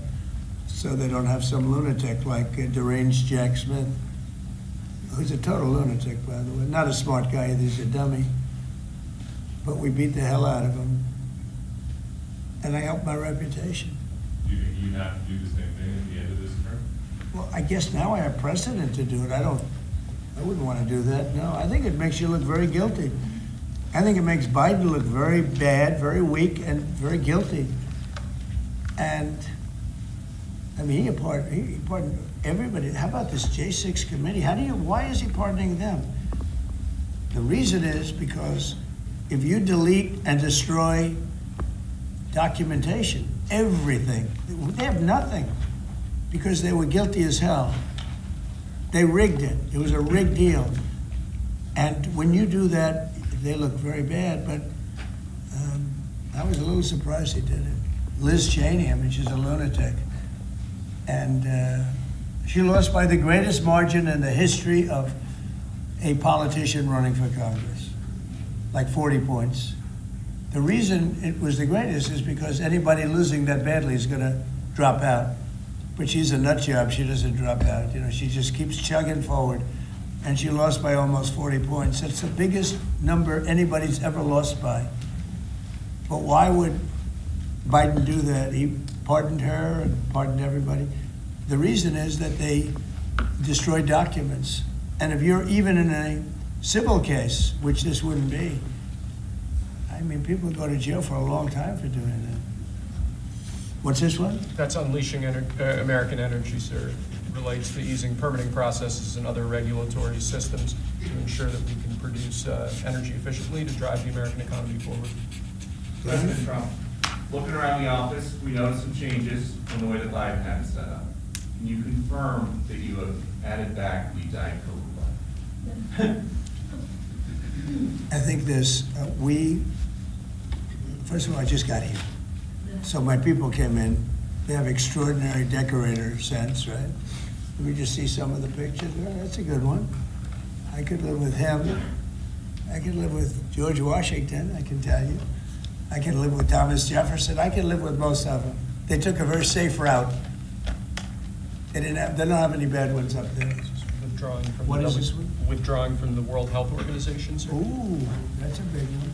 so they don't have some lunatic like deranged Jack Smith, who's a total lunatic, by the way. Not a smart guy, he's a dummy. But we beat the hell out of him. And I helped my reputation. Do you think you have to do the same thing at the end of this term? Well, I guess now I have precedent to do it. I wouldn't want to do that, no. I think it makes you look very guilty. I think it makes Biden look very bad, very weak, and very guilty. And, he pardoned everybody. How about this J6 committee? Why is he pardoning them? The reason is because if you delete and destroy documentation, everything, they have nothing, because they were guilty as hell. They rigged it. It was a rigged deal. And when you do that, they look very bad, but I was a little surprised he did it. Liz Cheney, I mean, she's a lunatic. And she lost by the greatest margin in the history of a politician running for Congress, like 40 points. The reason it was the greatest is because anybody losing that badly is going to drop out. But she's a nut job. She doesn't drop out. You know, she just keeps chugging forward. And she lost by almost 40 points. That's the biggest number anybody's ever lost by. But why would Biden do that? He pardoned her and pardoned everybody. The reason is that they destroyed documents. And if you're even in a civil case, which this wouldn't be, I mean, people go to jail for a long time for doing that. What's this one? That's unleashing American energy, sir. It relates to easing permitting processes and other regulatory systems to ensure that we can produce energy efficiently to drive the American economy forward. President Trump, looking around the office, we noticed some changes from the way that Live had it set up. Can you confirm that you have added back the Diet Coke button? I think this, first of all, I just got here. So my people came in. They have extraordinary decorator sense, right? Let me just see some of the pictures. Oh, that's a good one. I could live with him. I could live with George Washington, I can tell you. I can live with Thomas Jefferson. I can live with most of them. They took a very safe route. They don't have any bad ones up there. Withdrawing from What is this one? Withdrawing from the World Health Organization, sir. Ooh, that's a big one.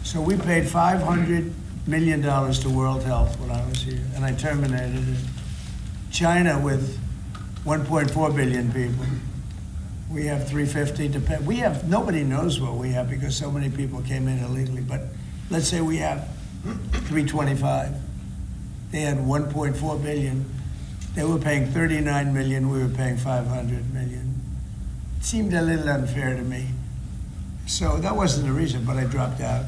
So we paid $500 million to World Health when I was here, and I terminated it. China with 1.4 billion people. We have 350 to pay. We have, nobody knows what we have because so many people came in illegally, but let's say we have 325. They had 1.4 billion. They were paying 39 million, we were paying 500 million. It seemed a little unfair to me. So that wasn't the reason, but I dropped out.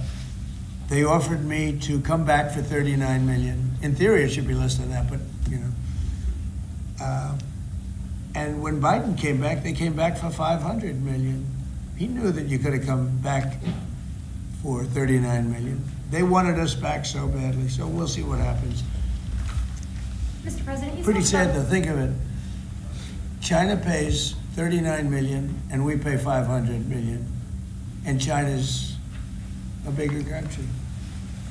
They offered me to come back for 39 million. In theory, it should be less than that, but you know. And when Biden came back, they came back for 500 million. He knew that you could have come back for 39 million. They wanted us back so badly, so we'll see what happens. Mr. President, Pretty sad to think of it. China pays 39 million and we pay 500 million. And China's a bigger country.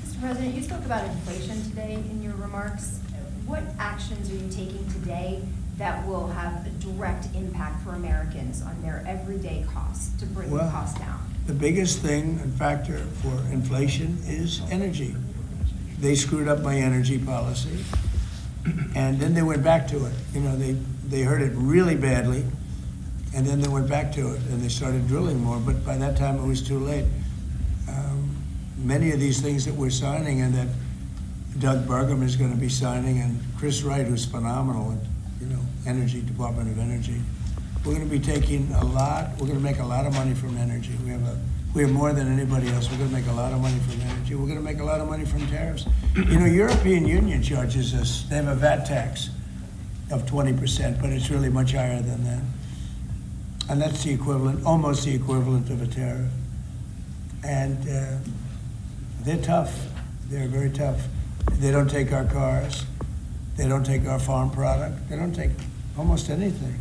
Mr. President, you spoke about inflation today in your remarks. What actions are you taking today that will have a direct impact for Americans on their everyday costs to bring the cost down? The biggest thing and factor for inflation is energy. They screwed up my energy policy, and then they went back to it. You know, they hurt it really badly, and then they went back to it, and they started drilling more, but by that time it was too late. Many of these things that we're signing and that Doug Burgum is going to be signing, and Chris Wright, who's phenomenal at, you know, Energy, Department of Energy, we're going to be taking a lot, we're going to make a lot of money from energy. We have more than anybody else. We're going to make a lot of money from energy. We're going to make a lot of money from tariffs. You know, European Union charges us, they have a VAT tax of 20%, but it's really much higher than that. And that's the equivalent, almost the equivalent of a tariff. And they're tough. They're very tough. They don't take our cars. They don't take our farm product. They don't take almost anything.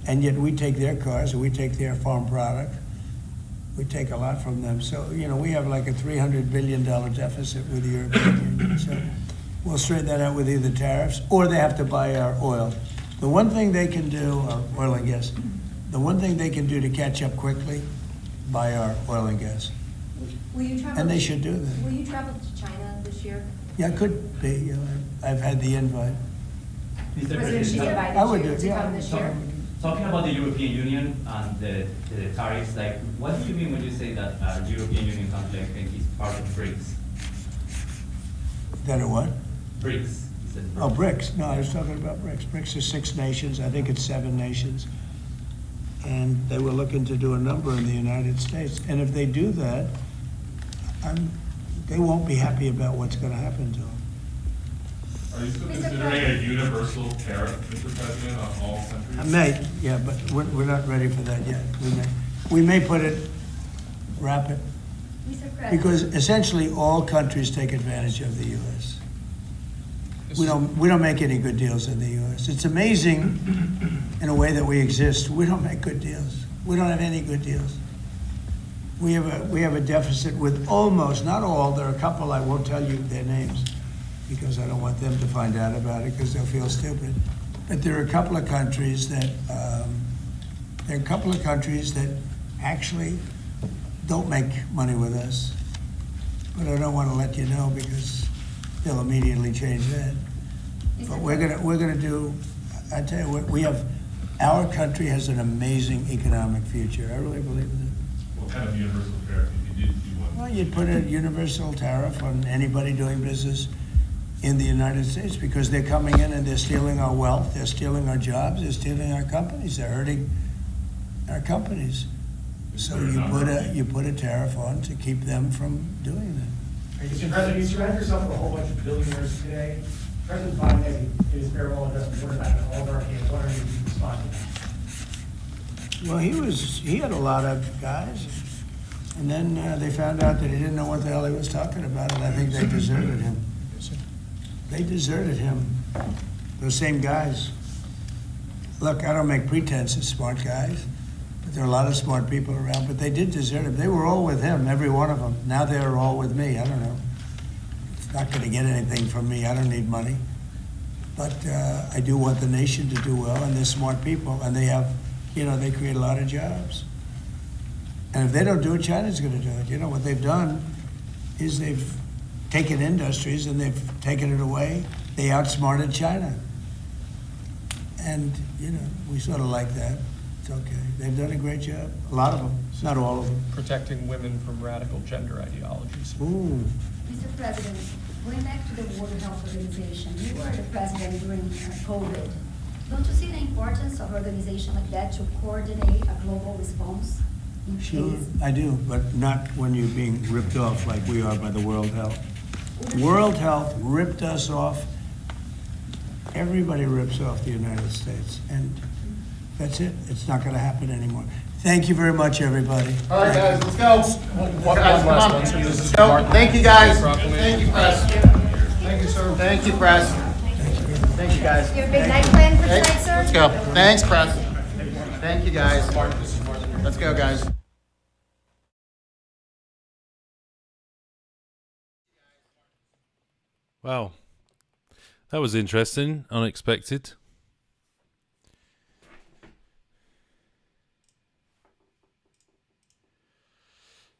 And yet we take their cars, and we take their farm product. We take a lot from them. So, you know, we have like a $300 billion deficit with the European Union. So we'll straighten that out with either tariffs, or they have to buy our oil. The one thing they can do, oil and gas, the one thing they can do to catch up quickly, buy our oil and gas. Will you travel? And they should do that. Will you travel to China this year? Yeah, it could be. You know, I've had the invite. Mr. President Xi invited I would you do, to yeah. come this year? Talking about the European Union and the tariffs, like, what do you mean when you say that European Union country, I think, is part of BRICS? That a what? BRICS. Oh, BRICS. No, I was talking about BRICS. BRICS is 6 nations. I think it's 7 nations. And they were looking to do a number in the United States. And if they do that, they won't be happy about what's going to happen to them. Are you still considering a universal tariff, Mr. President, on all countries? I may, yeah, but we're not ready for that yet. We may put it Wrap it. Mr. President. Because essentially all countries take advantage of the U.S. We don't make any good deals in the U.S. It's amazing in a way that we exist. We don't make good deals. We don't have any good deals. We have a deficit with almost, not all, there are a couple, I won't tell you their names because I don't want them to find out about it because they'll feel stupid. But there are a couple of countries that actually don't make money with us. But I don't want to let you know because they'll immediately change that. But we're gonna do. I tell you what, our country has an amazing economic future. I really believe that. What kind of universal tariff if you did do one? Well, you'd put a universal tariff on anybody doing business in the United States because they're coming in and they're stealing our wealth, they're stealing our jobs, they're stealing our companies, they're hurting our companies. So you put a tariff on to keep them from doing that. Mr. President, you surround yourself with a whole bunch of billionaires today. President Biden, as he is very well addressed, what about an oligarchy, and what are you responding to that? Well, he had a lot of guys, and then they found out that he didn't know what the hell he was talking about, and I think they deserted him. They deserted him, those same guys. Look, I don't make pretense of smart guys, but there are a lot of smart people around, but they did desert him. They were all with him, every one of them. Now they're all with me, I don't know. It's not gonna get anything from me, I don't need money. But I do want the nation to do well, and they're smart people, and they have, they create a lot of jobs. And if they don't do it, China's gonna do it. What they've done is they've taken industries and they've taken it away. They outsmarted China. And, we sort of like that. It's okay. They've done a great job. A lot of them, not all of them. Protecting women from radical gender ideologies. Ooh. Mr. President, going back to the World Health Organization, you were the president during COVID. Don't you see the importance of an organization like that to coordinate a global response? Sure, I do, but not when you're being ripped off like we are by the World Health. World Health ripped us off. Everybody rips off the United States, and that's it. It's not going to happen anymore. Thank you very much, everybody. All right, guys, let's go. Guys, come on. Let's go. Thank you, guys. Thank you, press. Thank you, sir. Thank you, press. Thank you, guys. Your big night plan for tonight, sir? Let's go. Thanks, press. Thank you, guys. Let's go, guys. Wow. That was interesting, unexpected.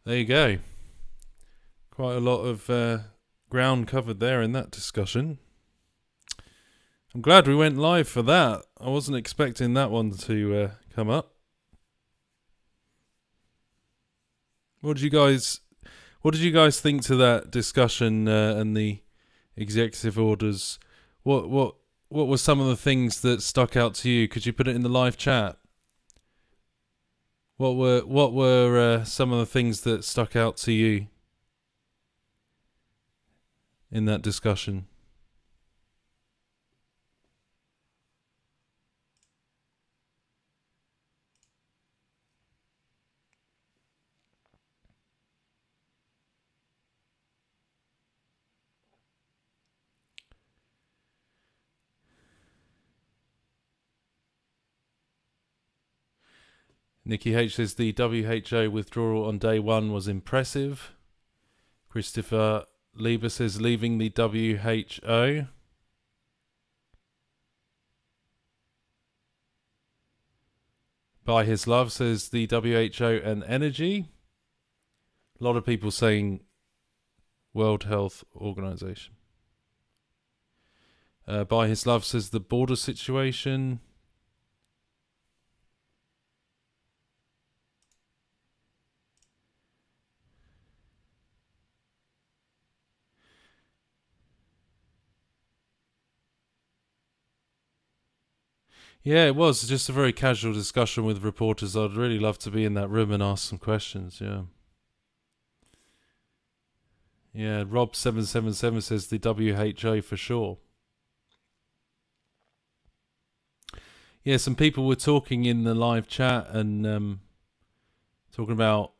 There you go. Quite a lot of ground covered there in that discussion. I'm glad we went live for that. I wasn't expecting that one to come up. What did you guys think to that discussion and the executive orders? What were some of the things that stuck out to you? Could you put it in the live chat? What were some of the things that stuck out to you in that discussion? Nikki H says the WHO withdrawal on day one was impressive. Christopher Lieber says leaving the WHO. By His Love says the WHO and energy. A lot of people saying World Health Organization. By His Love says the border situation. Yeah, it was just a very casual discussion with reporters. I'd really love to be in that room and ask some questions, yeah. Yeah, Rob777 says the WHO for sure. Yeah, some people were talking in the live chat and talking about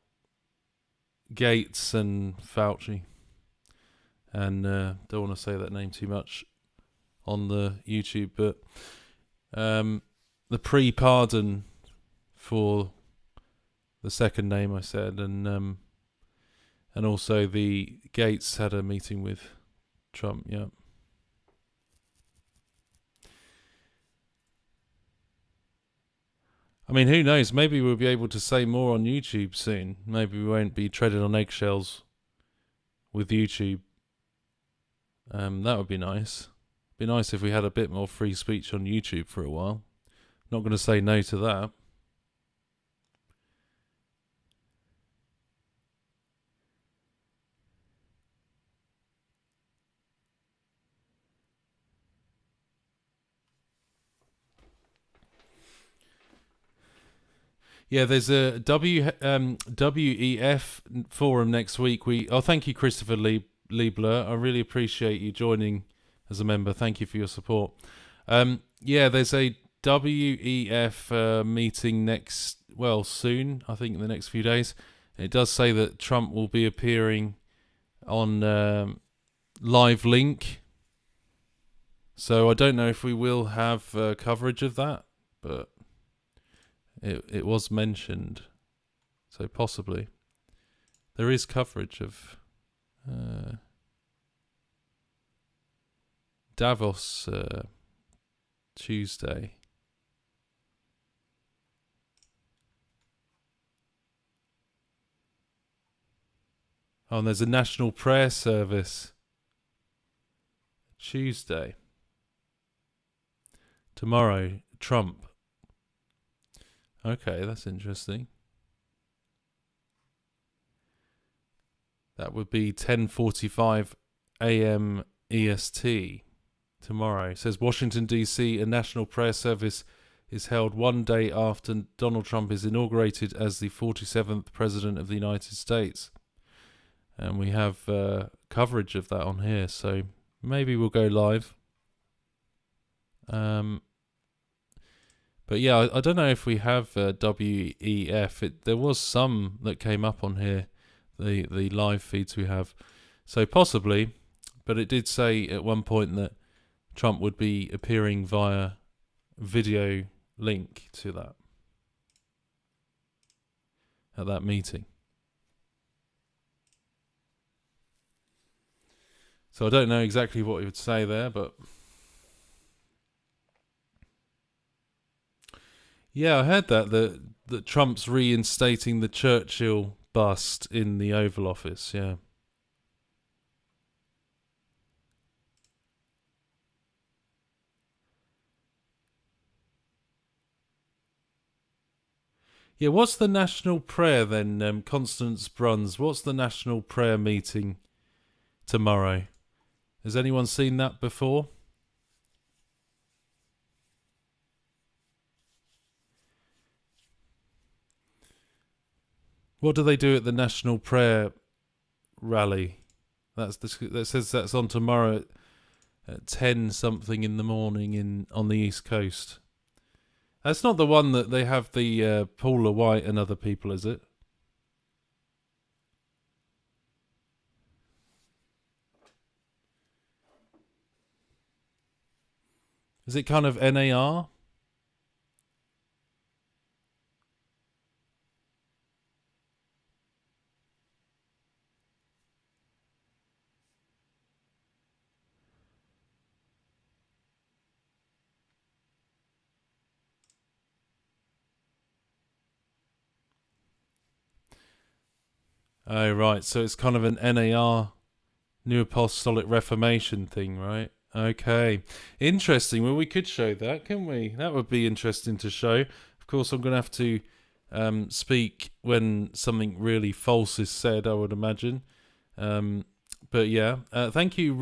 Gates and Fauci. And don't want to say that name too much on the YouTube, but the pre-pardon for the second name I said, and also the Gates had a meeting with Trump. Yeah. I mean, who knows? Maybe we'll be able to say more on YouTube soon. Maybe we won't be treading on eggshells with YouTube. That would be nice. Be nice if we had a bit more free speech on YouTube for a while. Not going to say no to that. Yeah, there's a WEF forum next week. Thank you, Christopher Liebler. I really appreciate you joining as a member. Thank you for your support. Yeah, there's a WEF meeting soon. I think in the next few days. It does say that Trump will be appearing on Live Link. So I don't know if we will have coverage of that, but it was mentioned, so possibly there is coverage of Davos Tuesday. Oh, and there's a national prayer service Tuesday. Tomorrow, Trump. Okay, that's interesting. That would be 10:45 a.m. EST tomorrow. It says Washington, D.C., a national prayer service is held one day after Donald Trump is inaugurated as the 47th President of the United States. And we have coverage of that on here, so maybe we'll go live. But yeah, I don't know if we have WEF. There was some that came up on here, the live feeds we have. So possibly, but it did say at one point that Trump would be appearing via video link to that at that meeting. So I don't know exactly what he would say there, but yeah, I heard that Trump's reinstating the Churchill bust in the Oval Office. Yeah. Yeah, what's the national prayer then, Constance Bruns? What's the national prayer meeting tomorrow? Has anyone seen that before? What do they do at the national prayer rally? That says that's on tomorrow at 10 something in the morning on the East Coast. That's not the one that they have the Paula White and other people, is it? Is it kind of NAR? Oh, right. So it's kind of an NAR, New Apostolic Reformation thing, right? Okay. Interesting. Well, we could show that, couldn't we? That would be interesting to show. Of course, I'm going to have to speak when something really false is said, I would imagine. But yeah. Thank you,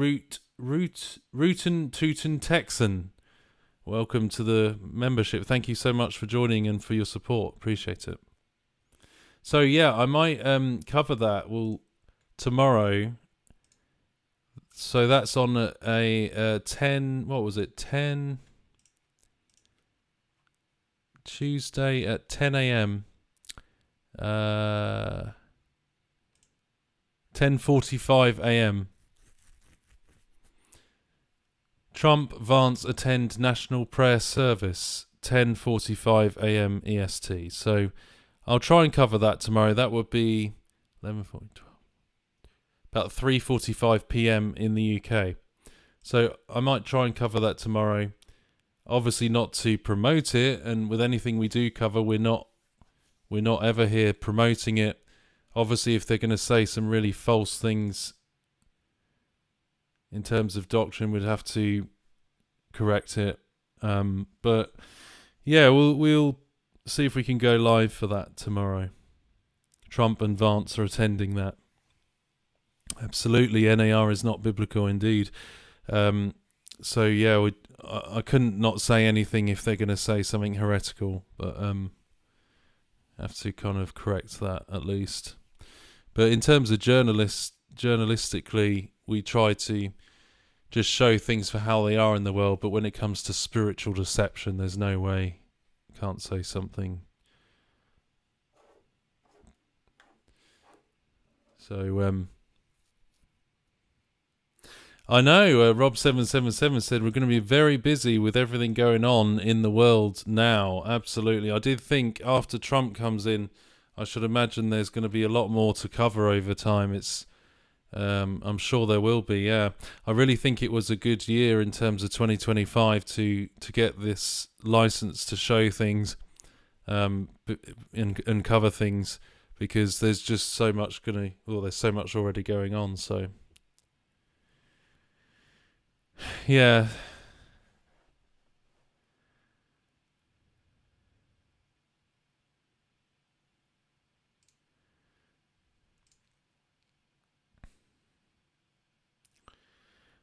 Rootin' Tootin' Texan. Welcome to the membership. Thank you so much for joining and for your support. Appreciate it. So yeah, I might cover that tomorrow. So that's on a 10. What was it? 10 Tuesday at 10 a.m. 10:45 a.m. Trump, Vance attend National Prayer Service, 10:45 a.m. EST. So I'll try and cover that tomorrow. That would be 11:40, 12, about 3:45 p.m. in the UK. So I might try and cover that tomorrow. Obviously not to promote it, and with anything we do cover, we're not ever here promoting it. Obviously, if they're going to say some really false things in terms of doctrine, we'd have to correct it. But yeah, we'll see if we can go live for that tomorrow. Trump and Vance are attending that. Absolutely, NAR is not biblical indeed. So yeah, I couldn't not say anything if they're going to say something heretical, but have to kind of correct that at least. But in terms of journalistically, we try to just show things for how they are in the world. But when it comes to spiritual deception, there's no way you can't say something. So I know Rob777 said we're going to be very busy with everything going on in the world now. Absolutely. I did think after Trump comes in, I should imagine there's going to be a lot more to cover over time. I'm sure there will be, yeah. I really think it was a good year in terms of 2025 to get this license to show things and cover things, because there's just so much there's so much already going on, so yeah.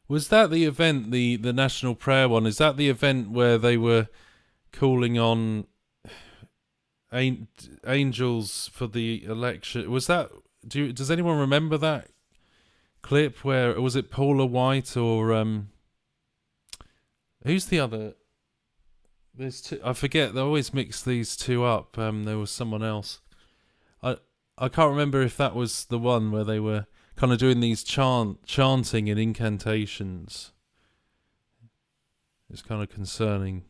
Was that the event, the National Prayer one? Is that the event where they were calling on angels for the election? Was that? Does anyone remember that clip? Where was it? Paula White or who's the other? There's two. I forget. They always mix these two up. There was someone else. I can't remember if that was the one where they were kind of doing these chanting and incantations. It's kind of concerning.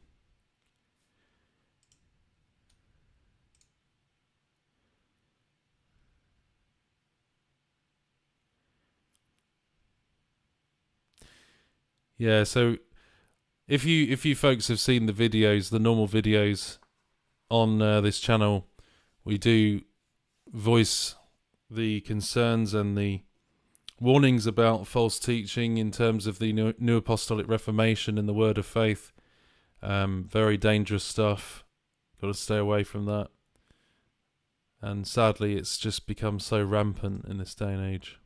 Yeah, so if you folks have seen the videos, the normal videos on this channel, we do voice the concerns and the warnings about false teaching in terms of the New Apostolic Reformation and the Word of Faith. Very dangerous stuff. Got to stay away from that. And sadly, it's just become so rampant in this day and age.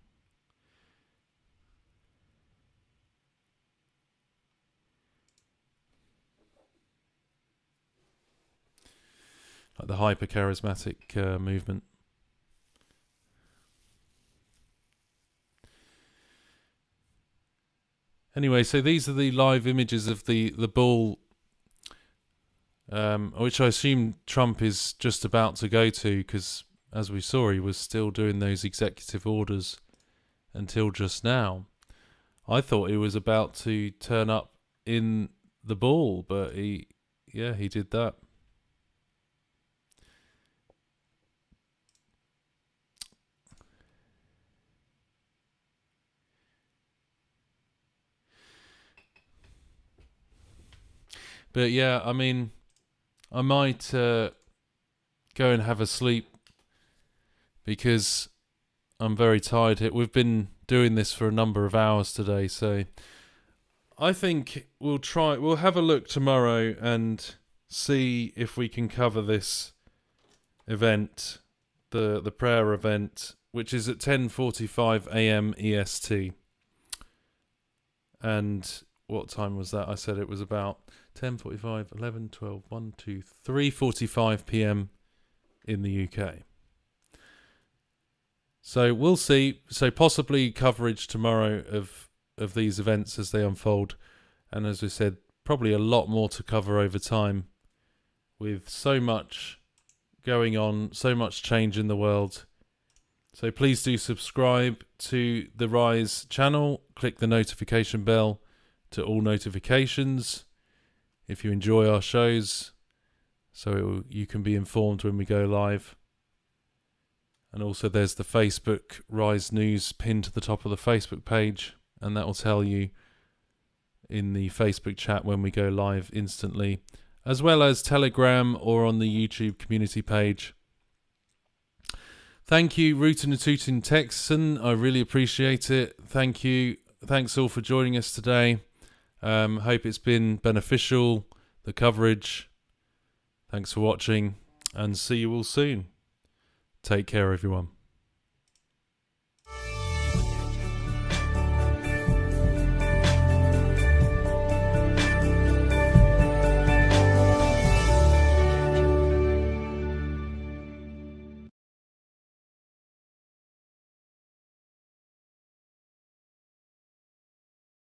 Like the hyper-charismatic movement. Anyway, so these are the live images of the ball, which I assume Trump is just about to go to, because as we saw, he was still doing those executive orders until just now. I thought he was about to turn up in the ball, but he did that. But yeah, I mean, I might go and have a sleep because I'm very tired. We've been doing this for a number of hours today, so I think we'll have a look tomorrow and see if we can cover this event, the prayer event, which is at 10:45 a.m. EST. And what time was that? I said it was about 10:45, 11, 12, 1, 2, 3:45 p.m. in the UK. So we'll see. So possibly coverage tomorrow of these events as they unfold. And as we said, probably a lot more to cover over time with so much going on, so much change in the world, So please do subscribe to the Rise channel. Click the notification bell to all notifications if you enjoy our shows, so you can be informed when we go live. And also there's the Facebook Rise News pinned to the top of the Facebook page, and that will tell you in the Facebook chat when we go live instantly, as well as Telegram or on the YouTube community page. Thank you, Rootin' and Tootin' Texan. I really appreciate it. Thank you. Thanks all for joining us today. Hope it's been beneficial, the coverage. Thanks for watching, and see you all soon. Take care, everyone.